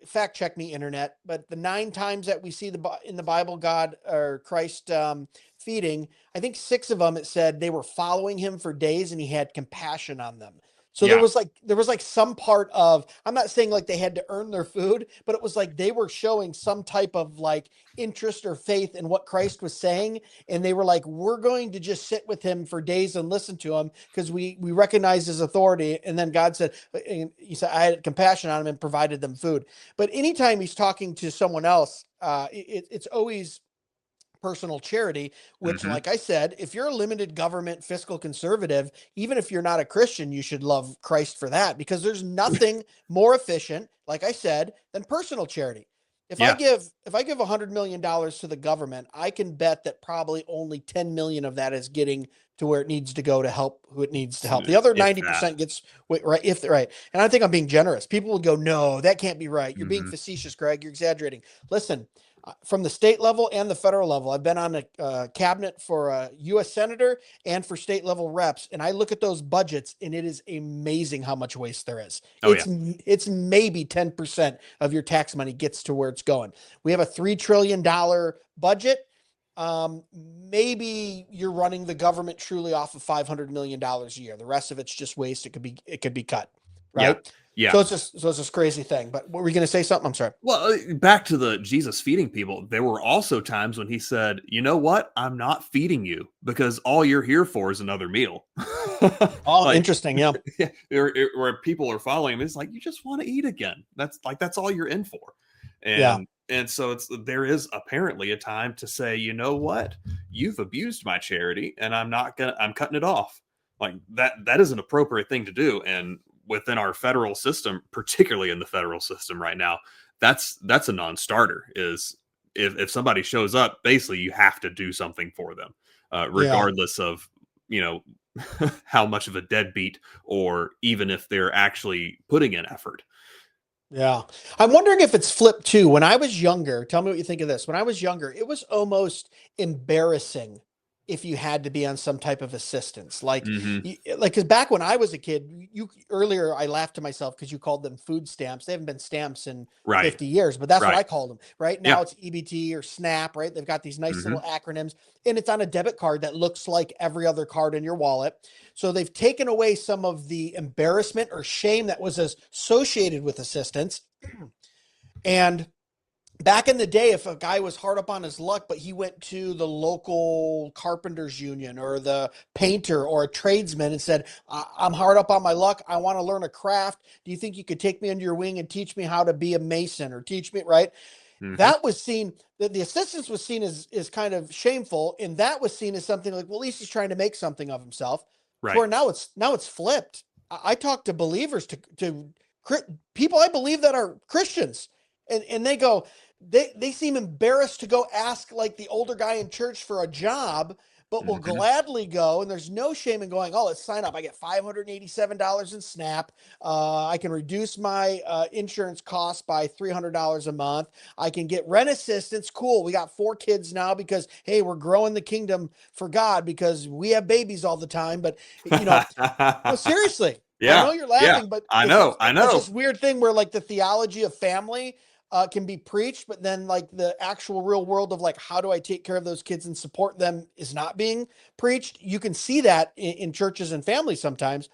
[SPEAKER 3] fact check me, internet, but the 9 times that we see in the Bible, God or Christ feeding, I think 6 of them, it said they were following him for days and he had compassion on them. So there was like some part of, I'm not saying like they had to earn their food, but it was like they were showing some type of like interest or faith in what Christ was saying. And they were like, we're going to just sit with him for days and listen to him because we recognize his authority. And then God said, he said, I had compassion on him and provided them food. But anytime he's talking to someone else, it's always personal charity, which, like I said, if you're a limited government fiscal conservative, even if you're not a Christian, you should love Christ for that, because there's nothing more efficient, like I said, than personal charity. If I give $100 million to the government, I can bet that probably only 10 million of that is getting to where it needs to go to help who it needs to help. The other 90% gets right. Right. And I think I'm being generous. People will go, no, that can't be right. You're being facetious, Greg. You're exaggerating. Listen, from the state level and the federal level, I've been on a cabinet for a U.S. senator and for state level reps, and I look at those budgets, and it is amazing how much waste there is. It's maybe 10% of your tax money gets to where it's going. We have a $3 trillion budget. Maybe you're running the government truly off of $500 million a year. The rest of it's just waste. It could be cut, right? Yeah. So it's this crazy thing. But what were you going to say? Something? I'm sorry.
[SPEAKER 4] Well, back to the Jesus feeding people. There were also times when he said, "You know what? I'm not feeding you because all you're here for is another meal."
[SPEAKER 3] Oh, interesting. Yeah.
[SPEAKER 4] Where people are following him, it's like you just want to eat again. That's all you're in for. And so there is apparently a time to say, you know what? You've abused my charity, and I'm cutting it off. Like that is an appropriate thing to do. And within our federal system, particularly in the federal system right now, that's a non-starter. Is if somebody shows up, basically you have to do something for them, regardless of, how much of a deadbeat, or even if they're actually putting in effort.
[SPEAKER 3] Yeah. I'm wondering if it's flipped too. When I was younger, tell me what you think of this. When I was younger, it was almost embarrassing if you had to be on some type of assistance, because back when I was a kid, earlier I laughed to myself because you called them food stamps. They haven't been stamps in 50 years, but that's what I called them. Right now it's EBT or SNAP, right? They've got these nice little acronyms, and it's on a debit card that looks like every other card in your wallet. So they've taken away some of the embarrassment or shame that was associated with assistance. And back in the day, if a guy was hard up on his luck, but he went to the local carpenters union or the painter or a tradesman and said, I'm hard up on my luck, I want to learn a craft. Do you think you could take me under your wing and teach me how to be a mason or teach me, right? That was seen, the assistance was seen as kind of shameful. And that was seen as something like, well, at least he's trying to make something of himself. Right. Where now it's flipped. I talk to believers, to people I believe that are Christians, and they go, they seem embarrassed to go ask like the older guy in church for a job, but will gladly go. And there's no shame in going, oh, let's sign up. I get $587 in SNAP. I can reduce my insurance costs by $300 a month. I can get rent assistance. Cool. We got 4 kids now because, hey, we're growing the kingdom for God because we have babies all the time. But, no, seriously. Yeah. I know you're laughing, but I know. It's this weird thing where like the theology of family can be preached, but then like the actual real world of like, how do I take care of those kids and support them is not being preached. You can see that in churches and families sometimes.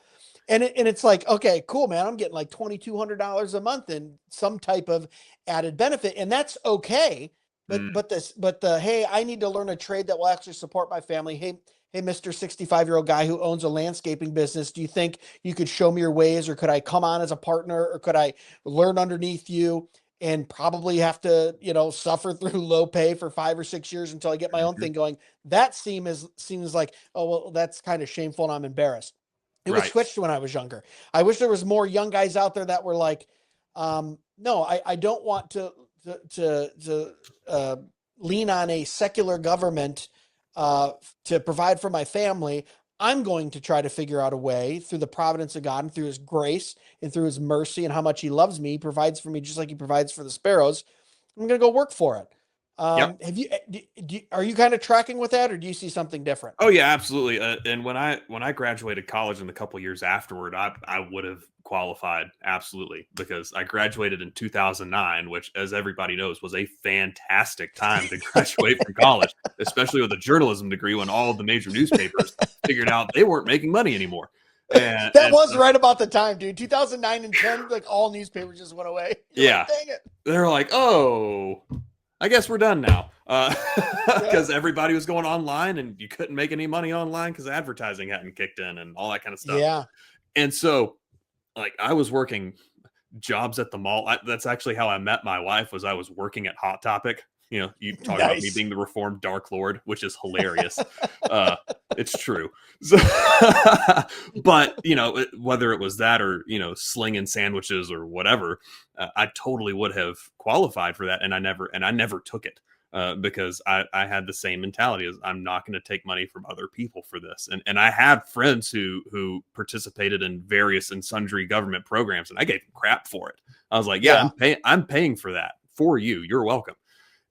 [SPEAKER 3] And it's like, okay, cool, man. I'm getting like $2,200 a month in some type of added benefit. And that's okay. But hey, I need to learn a trade that will actually support my family. Hey, Mr. 65-year-old guy who owns a landscaping business, do you think you could show me your ways, or could I come on as a partner, or could I learn underneath you? And probably have to, suffer through low pay for 5 or 6 years until I get my own thing going. That seems like, oh, well, that's kind of shameful and I'm embarrassed. It was switched when I was younger. I wish there was more young guys out there that were like, no, I don't want to lean on a secular government to provide for my family. I'm going to try to figure out a way through the providence of God and through his grace and through his mercy and how much he loves me, he provides for me just like he provides for the sparrows. I'm going to go work for it.
[SPEAKER 4] Yep.
[SPEAKER 3] Have you, are you kind of tracking with that, or do you see something different?
[SPEAKER 4] Oh yeah, absolutely. And when I graduated college and a couple years afterward, I would have qualified absolutely, because I graduated in 2009, which, as everybody knows, was a fantastic time to graduate from college, especially with a journalism degree, when all of the major newspapers figured out they weren't making money anymore. And
[SPEAKER 3] That was right about the time, dude. 2009 and 10, like all newspapers just went away. You're
[SPEAKER 4] yeah,
[SPEAKER 3] like, dang it.
[SPEAKER 4] they're like, oh, I guess we're done now. Because everybody was going online and you couldn't make any money online because advertising hadn't kicked in and all that kind of stuff.
[SPEAKER 3] Yeah.
[SPEAKER 4] And so, like, I was working jobs at the mall. That's actually how I met my wife, was I was working at Hot Topic. You know, you talk about me being the reformed Dark Lord, which is hilarious. It's true. So, but, you know, whether it was that or, you know, slinging sandwiches or whatever, I totally would have qualified for that. And I never took it. Because I had the same mentality as, I'm not going to take money from other people for this. And I had friends who participated in various and sundry government programs, and I gave them crap for it. I was like, I'm paying for that for you. You're welcome.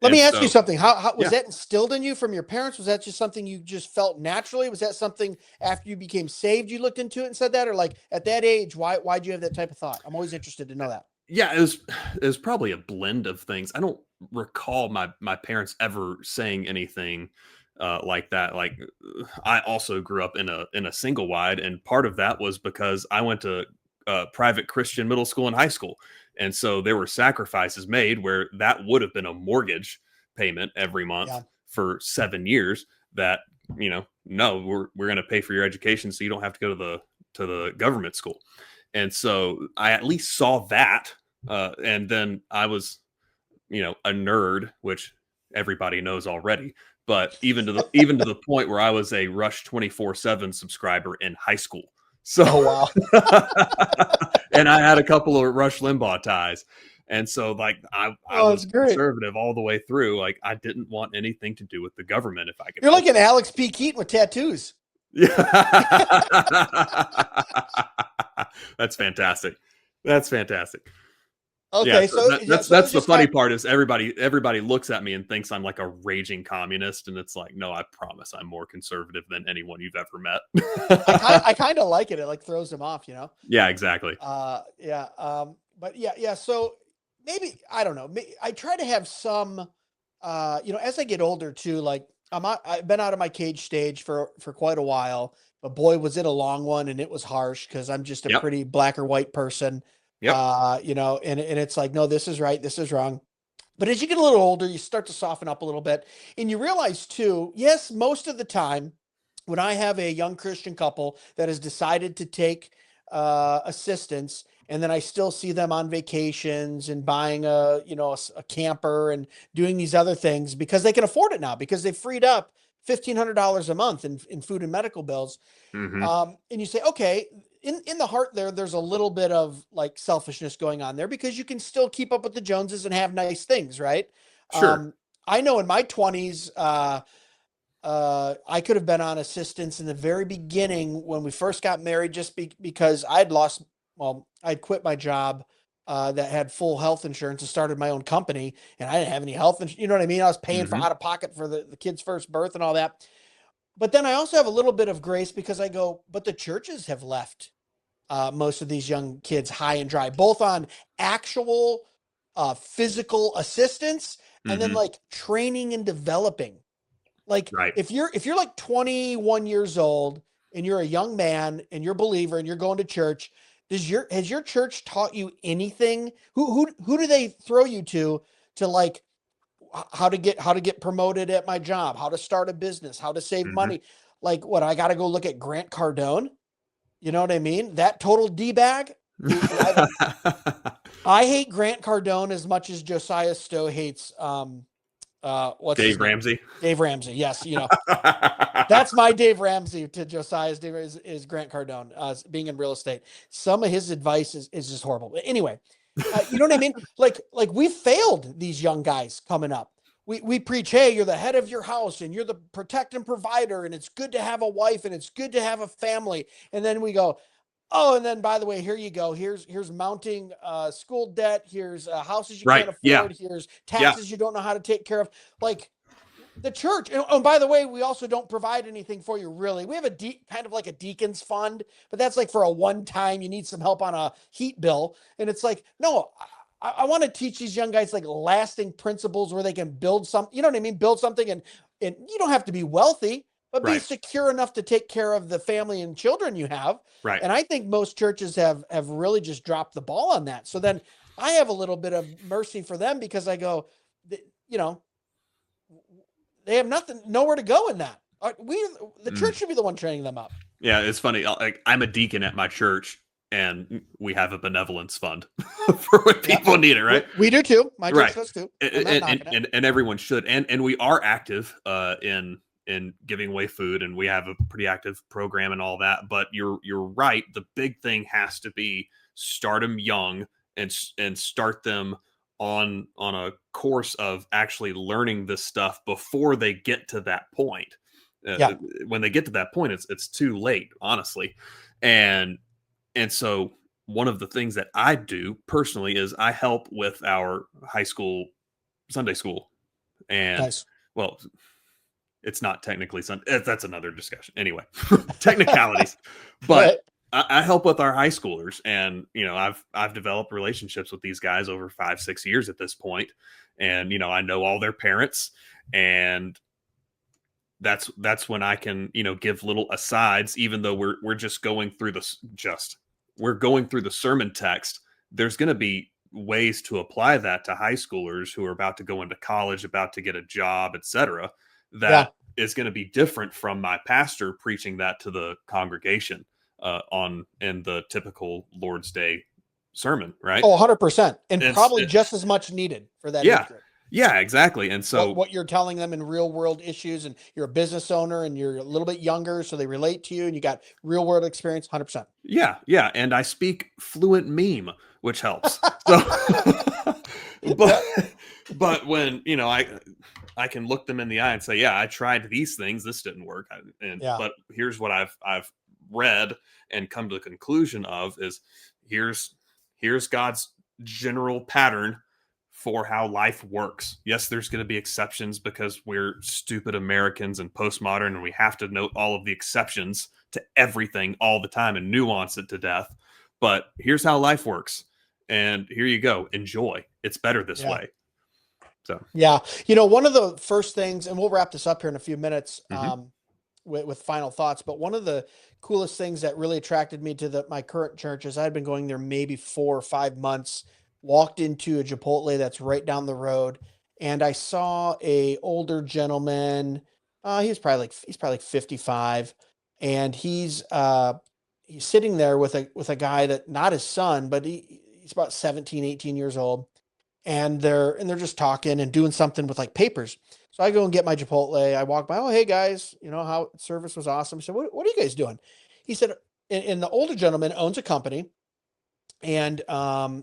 [SPEAKER 3] Let me ask you something. How was that instilled in you from your parents? Was that just something you just felt naturally? Was that something after you became saved, you looked into it and said that? Or like at that age, why'd you have that type of thought? I'm always interested to know that.
[SPEAKER 4] Yeah, it was probably a blend of things. I don't recall my parents ever saying anything like that. Like, I also grew up in a single wide, and part of that was because I went to private Christian middle school and high school, and so there were sacrifices made where that would have been a mortgage payment every month for 7 years. That, you know, no, we're going to pay for your education so you don't have to go to the government school. And so I at least saw that. And then I was, you know, a nerd, which everybody knows already, but even to the point where I was a Rush 24/7 subscriber in high school. So,
[SPEAKER 3] oh, wow.
[SPEAKER 4] And I had a couple of Rush Limbaugh ties. And so, like, I was conservative all the way through. Like, I didn't want anything to do with the government if I could.
[SPEAKER 3] You're like an Alex P. Keaton with tattoos.
[SPEAKER 4] Yeah. That's fantastic. That's fantastic.
[SPEAKER 3] Okay,
[SPEAKER 4] yeah,
[SPEAKER 3] so
[SPEAKER 4] that's the funny part, is everybody looks at me and thinks I'm like a raging communist, and it's like, no, I promise I'm more conservative than anyone you've ever met.
[SPEAKER 3] I kind of like it. It like throws them off, you know?
[SPEAKER 4] Yeah, exactly.
[SPEAKER 3] But yeah. So maybe, I don't know. I try to have some, you know, as I get older too, like I've been out of my cage stage for quite a while, but boy, was it a long one, and it was harsh because I'm just a pretty black or white person. You know, and it's like, no, this is right, this is wrong. But as you get a little older, you start to soften up a little bit, and you realize too, yes, most of the time when I have a young Christian couple that has decided to take assistance, and then I still see them on vacations and buying a camper and doing these other things because they can afford it now, because they've freed up $1,500 a month in food and medical bills. And you say, okay, in the heart there's a little bit of like selfishness going on there, because you can still keep up with the Joneses and have nice things, right?
[SPEAKER 4] Sure.
[SPEAKER 3] I know in my 20s, I could have been on assistance in the very beginning when we first got married, just because I'd quit my job that had full health insurance and started my own company, and I didn't have any health insurance. You know what I mean? I was paying for out of pocket for the kid's first birth and all that. But then I also have a little bit of grace, because I go, but the churches have left most of these young kids high and dry, both on actual physical assistance and then like training and developing. Like if you're like 21 years old and you're a young man and you're a believer and you're going to church, has your church taught you anything? Who do they throw you to like how to get promoted at my job, how to start a business, how to save money? Like, what, I got to go look at Grant Cardone? You know what I mean? That total D-bag. I hate Grant Cardone as much as Josiah Stowe hates
[SPEAKER 4] Dave Ramsey.
[SPEAKER 3] Dave Ramsey, yes. You know, that's my Dave Ramsey to Josiah's Dave is Grant Cardone, being in real estate. Some of his advice is just horrible. But anyway, you know what I mean? Like we failed these young guys coming up. We preach, hey, you're the head of your house and you're the protect and provider, and it's good to have a wife and it's good to have a family. And then we go, oh, and then by the way, here you go. Here's mounting school debt. Here's houses you
[SPEAKER 4] Right.
[SPEAKER 3] can't
[SPEAKER 4] Yeah.
[SPEAKER 3] afford. Here's taxes you don't know how to take care of. Like the church. And by the way, we also don't provide anything for you, really. We have kind of like a deacons fund, but that's like for a one-time, you need some help on a heat bill. And it's like, no, I want to teach these young guys like lasting principles where they can build you know what I mean? Build something, and you don't have to be wealthy, but be
[SPEAKER 4] Right.
[SPEAKER 3] secure enough to take care of the family and children you have.
[SPEAKER 4] Right.
[SPEAKER 3] And I think most churches have really just dropped the ball on that. So then I have a little bit of mercy for them, because I go, you know, they have nowhere to go in that. The church should be the one training them up.
[SPEAKER 4] Yeah, it's funny. Like, I'm a deacon at my church, and we have a benevolence fund for when people need it, right?
[SPEAKER 3] We do too. My church
[SPEAKER 4] Right.
[SPEAKER 3] does too.
[SPEAKER 4] And everyone should. And we are active in giving away food, and we have a pretty active program and all that. But you're right. The big thing has to be start them young and start them on a course of actually learning this stuff before they get to that point. When they get to that point, it's too late, honestly. And so one of the things that I do personally is I help with our high school Sunday school. And
[SPEAKER 3] Nice.
[SPEAKER 4] well, it's not technically Sunday. That's another discussion. Anyway, technicalities. But I help with our high schoolers, and I've developed relationships with these guys over 5-6 years at this point, and I know all their parents, and that's when I can give little asides, even though we're just going through we're going through the sermon text. There's going to be ways to apply that to high schoolers who are about to go into college, about to get a job, etc. That is going to be different from my pastor preaching that to the congregation in the typical Lord's Day sermon, right?
[SPEAKER 3] Oh, 100%. And probably just as much needed for that.
[SPEAKER 4] Yeah, exactly. And so
[SPEAKER 3] what you're telling them in real world issues, and you're a business owner and you're a little bit younger, so they relate to you and you got real world experience, 100%.
[SPEAKER 4] Yeah. And I speak fluent meme, which helps. So, but when, I can look them in the eye and say, yeah, I tried these things. This didn't work. But here's what I've read and come to the conclusion of is here's God's general pattern for how life works. Yes, there's going to be exceptions because we're stupid Americans and postmodern, and we have to note all of the exceptions to everything all the time and nuance it to death. But here's how life works. And here you go. Enjoy. It's better this way. So,
[SPEAKER 3] one of the first things, and we'll wrap this up here in a few minutes with final thoughts, but one of the coolest things that really attracted me to my current church is I'd been going there maybe 4 or 5 months, walked into a Chipotle that's right down the road, and I saw a older gentleman. He's probably like 55, and he's sitting there with a guy that, not his son, but he's about 17, 18 years old. And they're just talking and doing something with like papers. So I go and get my Chipotle. I walk by. Oh, hey guys, how service was awesome. So what are you guys doing? He said, and the older gentleman owns a company, and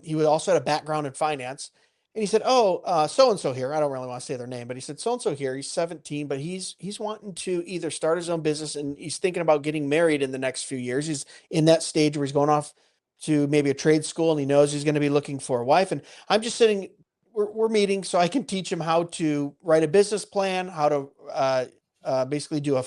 [SPEAKER 3] he would also had a background in finance. And he said, oh, so-and-so here. I don't really want to say their name, but he said, so-and-so here. He's 17, but he's wanting to either start his own business, and he's thinking about getting married in the next few years. He's in that stage where he's going off to maybe a trade school, and he knows he's going to be looking for a wife. And I'm just sitting, we're meeting so I can teach him how to write a business plan, how to basically do a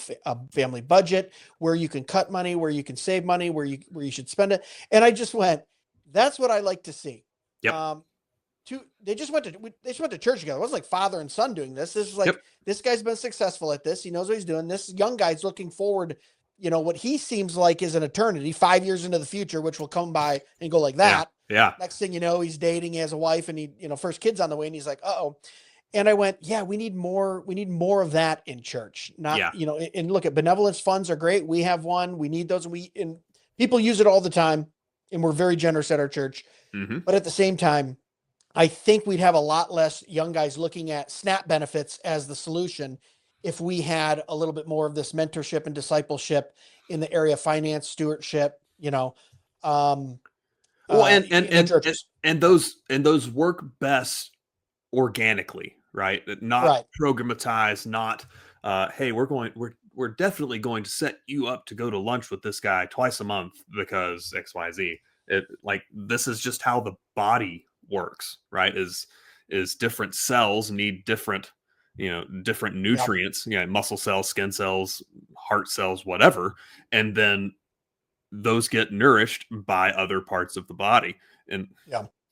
[SPEAKER 3] family budget, where you can cut money, where you can save money, where you should spend it. And I just went, that's what I like to see.
[SPEAKER 4] Yep.
[SPEAKER 3] They just went to church together. It wasn't like father and son doing this. This is like, this guy's been successful at this. He knows what he's doing. This young guy's looking forward, what he seems like is an eternity, 5 years into the future, which will come by and go like that.
[SPEAKER 4] Yeah.
[SPEAKER 3] Next thing you know, he's dating, he has a wife, and he, first kid's on the way, and he's like, uh-oh. And I went, we need more of that in church. Not, and look, at benevolence funds are great. We have one. We need those. And people use it all the time, and we're very generous at our church.
[SPEAKER 4] Mm-hmm.
[SPEAKER 3] But at the same time, I think we'd have a lot less young guys looking at SNAP benefits as the solution if we had a little bit more of this mentorship and discipleship in the area of finance, stewardship,
[SPEAKER 4] and those work best organically, right? Not programmatized, not hey, we're we're definitely going to set you up to go to lunch with this guy twice a month because XYZ. This is just how the body works, right? Is different cells need different nutrients, muscle cells, skin cells, heart cells, whatever. And then those get nourished by other parts of the body. And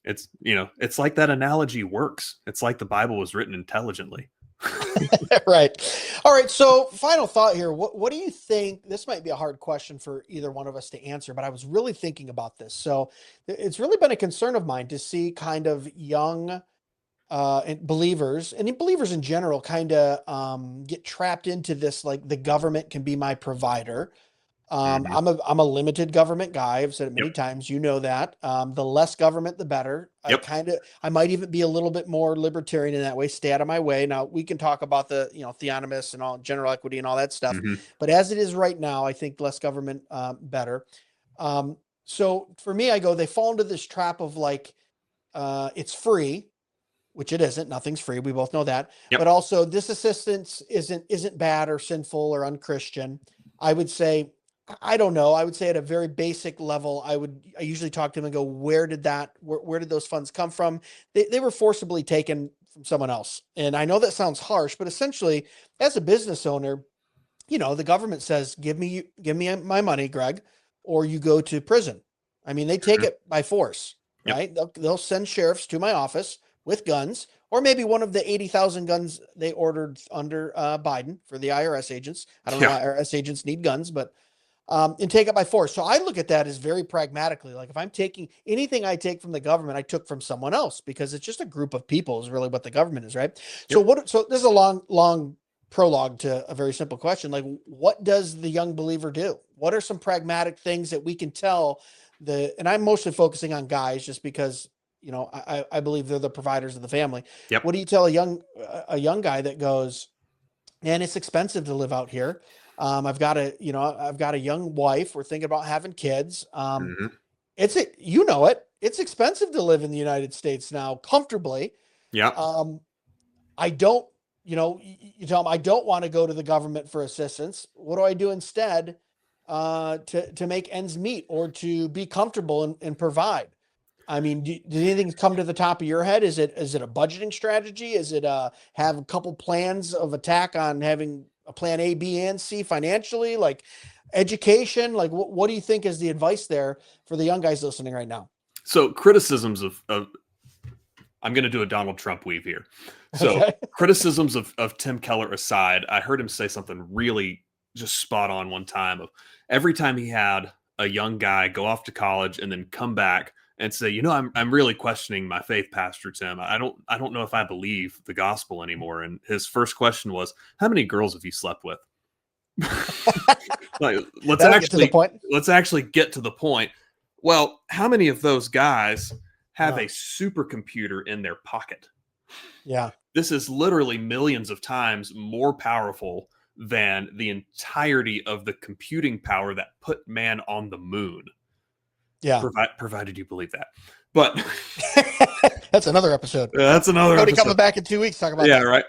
[SPEAKER 4] it's like that analogy works. It's like the Bible was written intelligently.
[SPEAKER 3] Right. All right. So final thought here. What do you think? This might be a hard question for either one of us to answer, but I was really thinking about this. So it's really been a concern of mine to see kind of young and believers in general kind of get trapped into this, like the government can be my provider. I'm a limited government guy. I've said it many times. You know that. The less government, the better. I might even be a little bit more libertarian in that way. Stay out of my way. Now we can talk about the theonomists and all general equity and all that stuff. But as it is right now, I think less government, better. So for me, they fall into this trap of like it's free, which it isn't. Nothing's free. We both know that. But also this assistance isn't bad or sinful or unchristian. I would say, I don't know. I would say at a very basic level, I usually talk to them and go, where did those funds come from? They were forcibly taken from someone else. And I know that sounds harsh, but essentially as a business owner, the government says, give me my money, Greg, or you go to prison. I mean, they take it by force, right? They'll send sheriffs to my office with guns, or maybe one of the 80,000 guns they ordered under Biden for the IRS agents. I don't know why IRS agents need guns, but and take it by force. So I look at that as very pragmatically. Like if I'm taking anything I take from the government, I took from someone else, because it's just a group of people is really what the government is, right? So this is a long prologue to a very simple question. Like, what does the young believer do? What are some pragmatic things that we can tell and I'm mostly focusing on guys just because, I believe they're the providers of the family. What do you tell a young guy that goes, man, it's expensive to live out here. I've got a young wife. We're thinking about having kids. It's expensive to live in the United States now comfortably. I don't, you tell them I don't want to go to the government for assistance. What do I do instead to make ends meet or to be comfortable and provide? I mean, did anything come to the top of your head? Is it a budgeting strategy? Is it have a couple plans of attack on having a plan A, B, and C financially, like education? Like what do you think is the advice there for the young guys listening right now?
[SPEAKER 4] So criticisms of I'm going to do a Donald Trump weave here. So criticisms of Tim Keller aside, I heard him say something really just spot on one time. Of every time he had a young guy go off to college and then come back and say, I'm really questioning my faith, Pastor Tim. I don't know if I believe the gospel anymore. And his first question was, how many girls have you slept with? Like, let's actually get to the point. Well, how many of those guys have a supercomputer in their pocket?
[SPEAKER 3] Yeah.
[SPEAKER 4] This is literally millions of times more powerful than the entirety of the computing power that put man on the moon. Yeah. Provided you believe that. But
[SPEAKER 3] that's another episode.
[SPEAKER 4] Cody
[SPEAKER 3] coming back in 2 weeks. Talk about that.
[SPEAKER 4] Right.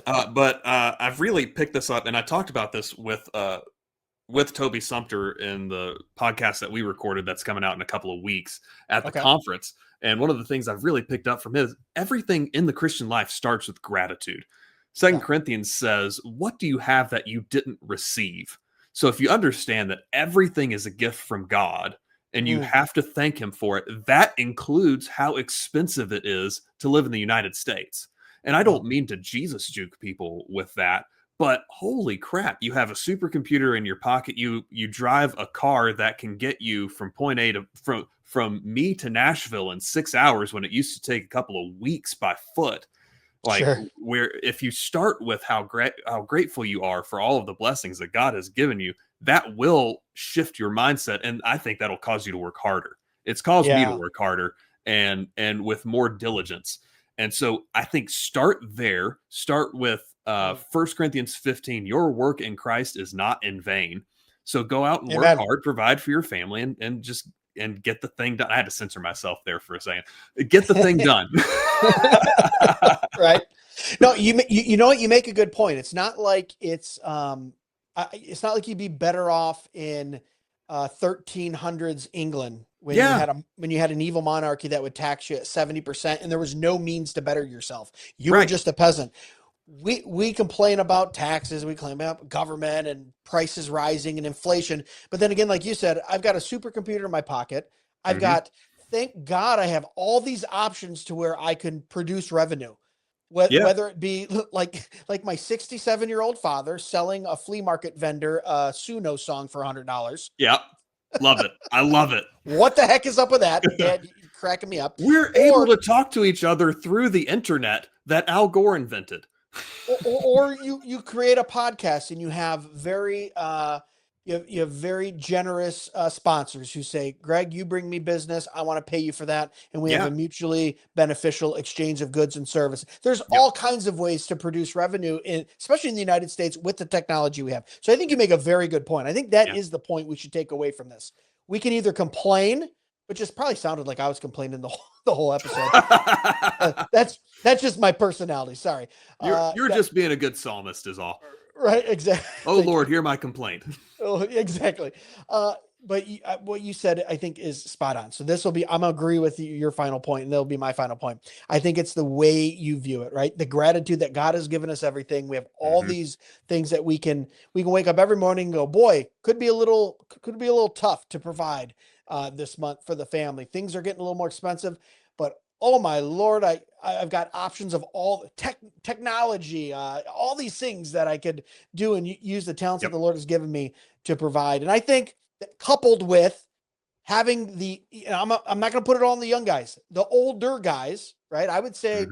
[SPEAKER 4] But I've really picked this up, and I talked about this with Toby Sumter in the podcast that we recorded that's coming out in a couple of weeks at the conference. And one of the things I've really picked up from his, everything in the Christian life starts with gratitude. 2 Corinthians says, what do you have that you didn't receive? So if you understand that everything is a gift from God, and you have to thank him for it, that includes how expensive it is to live in the United States. And I don't mean to Jesus juke people with that, but holy crap, you have a supercomputer in your pocket. You drive a car that can get you from point A to from me to Nashville in 6 hours when it used to take a couple of weeks by foot. Where if you start with how grateful you are for all of the blessings that God has given you, that will shift your mindset. And I think that'll cause you to work harder. It's caused me to work harder and with more diligence. And so I think start there. Start with 1 Corinthians 15. Your work in Christ is not in vain. So go out and work hard, provide for your family, and get the thing done. I had to censor myself there for a second. Get the thing done.
[SPEAKER 3] Right. No, you know what? You make a good point. It's not like it's, it's not like you'd be better off in 1300s England when
[SPEAKER 4] Yeah.
[SPEAKER 3] you had an evil monarchy that would tax you at 70% and there was no means to better yourself. You were
[SPEAKER 4] Right.
[SPEAKER 3] just a peasant. We complain about taxes, we complain about government and prices rising and inflation. But then again, like you said, I've got a supercomputer in my pocket. I've
[SPEAKER 4] Mhm.
[SPEAKER 3] got, thank God I have all these options to where I can produce revenue.
[SPEAKER 4] Yeah.
[SPEAKER 3] Whether it be like my 67-year-old father selling a flea market vendor a Suno song for $100.
[SPEAKER 4] Yeah. Love it. I love it.
[SPEAKER 3] What the heck is up with that? Dad, you're cracking me up.
[SPEAKER 4] We're able to talk to each other through the internet that Al Gore invented.
[SPEAKER 3] Or you create a podcast and you have very you have very generous sponsors who say, Greg, you bring me business, I want to pay you for that, and we have a mutually beneficial exchange of goods and services. There's all kinds of ways to produce revenue especially in the United States with the technology we have. So I think you make a very good point. I think that is the point we should take away from this. We can either complain, which just probably sounded like I was complaining the whole episode. That's just my personality. Sorry.
[SPEAKER 4] You're just being a good psalmist is all.
[SPEAKER 3] Right. Exactly.
[SPEAKER 4] Oh Lord, hear my complaint.
[SPEAKER 3] Oh, exactly. But what you said, I think, is spot on. So this will be, I'm gonna agree with your final point, and that'll be my final point. I think it's the way you view it, right? The gratitude that God has given us everything. We have all these things that we can wake up every morning and go, boy, could be a little tough to provide this month for the family. Things are getting a little more expensive, but oh my Lord, I've got options of all technology, all these things that I could do and use the talents that the Lord has given me to provide. And I think that coupled with having I'm not going to put it all on the young guys, the older guys, right? I would say,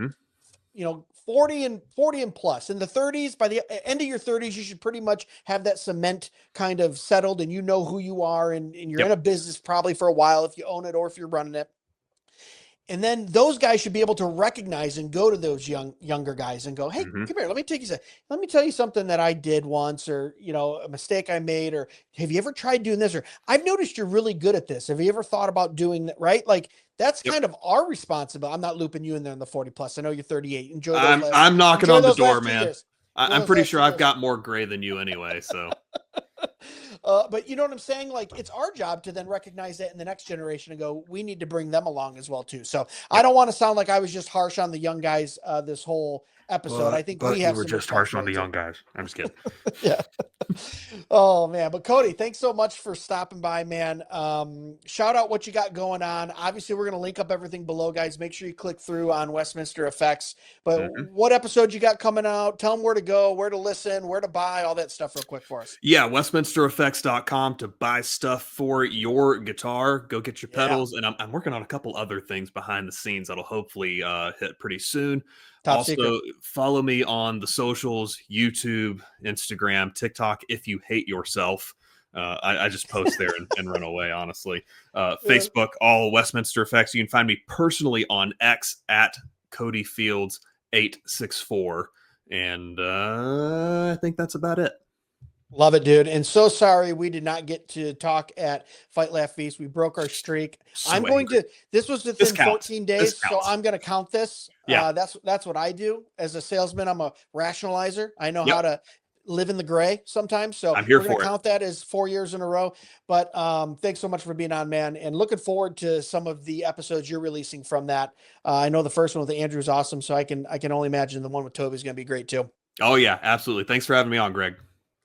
[SPEAKER 3] 40 and plus. In the 30s, by the end of your 30s, you should pretty much have that cement kind of settled, and you know who you are, and you're in a business probably for a while if you own it or if you're running it. And then those guys should be able to recognize and go to those younger guys and go, hey, come here, let me tell you something that I did once, or, a mistake I made, or have you ever tried doing this? Or I've noticed you're really good at this. Have you ever thought about doing that? Right? Like that's kind of our responsibility. I'm not looping you in there in the 40 plus. I know you're 38. Enjoy those
[SPEAKER 4] I'm knocking on the door, man.
[SPEAKER 3] Years.
[SPEAKER 4] I'm pretty sure I've got more gray than you anyway. So,
[SPEAKER 3] but you know what I'm saying? Like it's our job to then recognize that in the next generation and go, we need to bring them along as well too. So I don't want to sound like I was just harsh on the young guys this whole episode. I think we have
[SPEAKER 4] were just harsh on the young guys. I'm just kidding.
[SPEAKER 3] Yeah. Oh man. But Cody, thanks so much for stopping by, man. Shout out what you got going on. Obviously we're going to link up everything below, guys. Make sure you click through on Westminster Effects, but what episode you got coming out? Tell them where to go, where to listen, where to buy, all that stuff real quick for us.
[SPEAKER 4] Yeah. WestminsterEffects.com to buy stuff for your guitar. Go get your pedals. And I'm working on a couple other things behind the scenes that'll hopefully hit pretty soon.
[SPEAKER 3] Top
[SPEAKER 4] also,
[SPEAKER 3] secret.
[SPEAKER 4] Follow me on the socials, YouTube, Instagram, TikTok, if you hate yourself. I just post there and run away, honestly. Facebook, all Westminster Effects. You can find me personally on X at Cody Fields 864. And I think that's about it.
[SPEAKER 3] Love it, dude. And so sorry we did not get to talk at Fight Laugh Feast. We broke our streak. This was within 14 days, so I'm going to count this.
[SPEAKER 4] Yeah.
[SPEAKER 3] That's what I do as a salesman. I'm a rationalizer. I know how to live in the gray sometimes. So
[SPEAKER 4] I'm here
[SPEAKER 3] we're going
[SPEAKER 4] for
[SPEAKER 3] to count that as 4 years in a row. But thanks so much for being on, man. And looking forward to some of the episodes you're releasing from that. I know the first one with Andrew is awesome. So I can only imagine the one with Toby is going to be great too.
[SPEAKER 4] Oh yeah, absolutely. Thanks for having me on, Greg.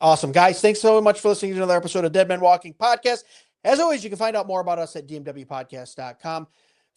[SPEAKER 3] Awesome, guys. Thanks so much for listening to another episode of Dead Men Walking Podcast. As always, you can find out more about us at dmwpodcast.com.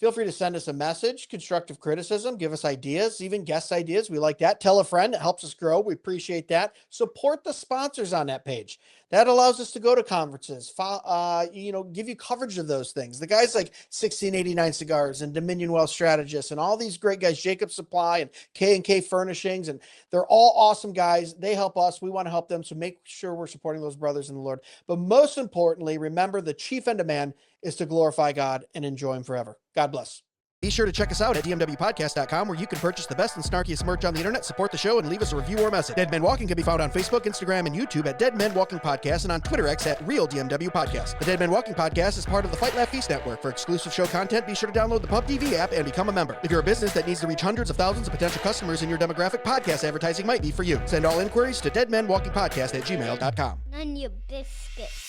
[SPEAKER 3] Feel free to send us a message, constructive criticism, give us ideas, even guest ideas. We like that. Tell a friend. It helps us grow. We appreciate that. Support the sponsors on that page. That allows us to go to conferences, give you coverage of those things. The guys like 1689 Cigars and Dominion Wealth Strategists and all these great guys, Jacob Supply and K&K Furnishings, and they're all awesome guys. They help us. We want to help them. So make sure we're supporting those brothers in the Lord. But most importantly, remember the chief end of man is to glorify God and enjoy him forever. God bless. Be sure to check us out at dmwpodcast.com, where you can purchase the best and snarkiest merch on the internet, support the show, and leave us a review or message. Dead Men Walking can be found on Facebook, Instagram, and YouTube at Dead Men Walking Podcast, and on Twitter X at Real DMW Podcast. The Dead Men Walking Podcast is part of the Fight Laugh Feast Network. For exclusive show content, be sure to download the PubTV app and become a member. If you're a business that needs to reach hundreds of thousands of potential customers in your demographic, podcast advertising might be for you. Send all inquiries to deadmenwalkingpodcast@gmail.com.
[SPEAKER 5] None your biscuits.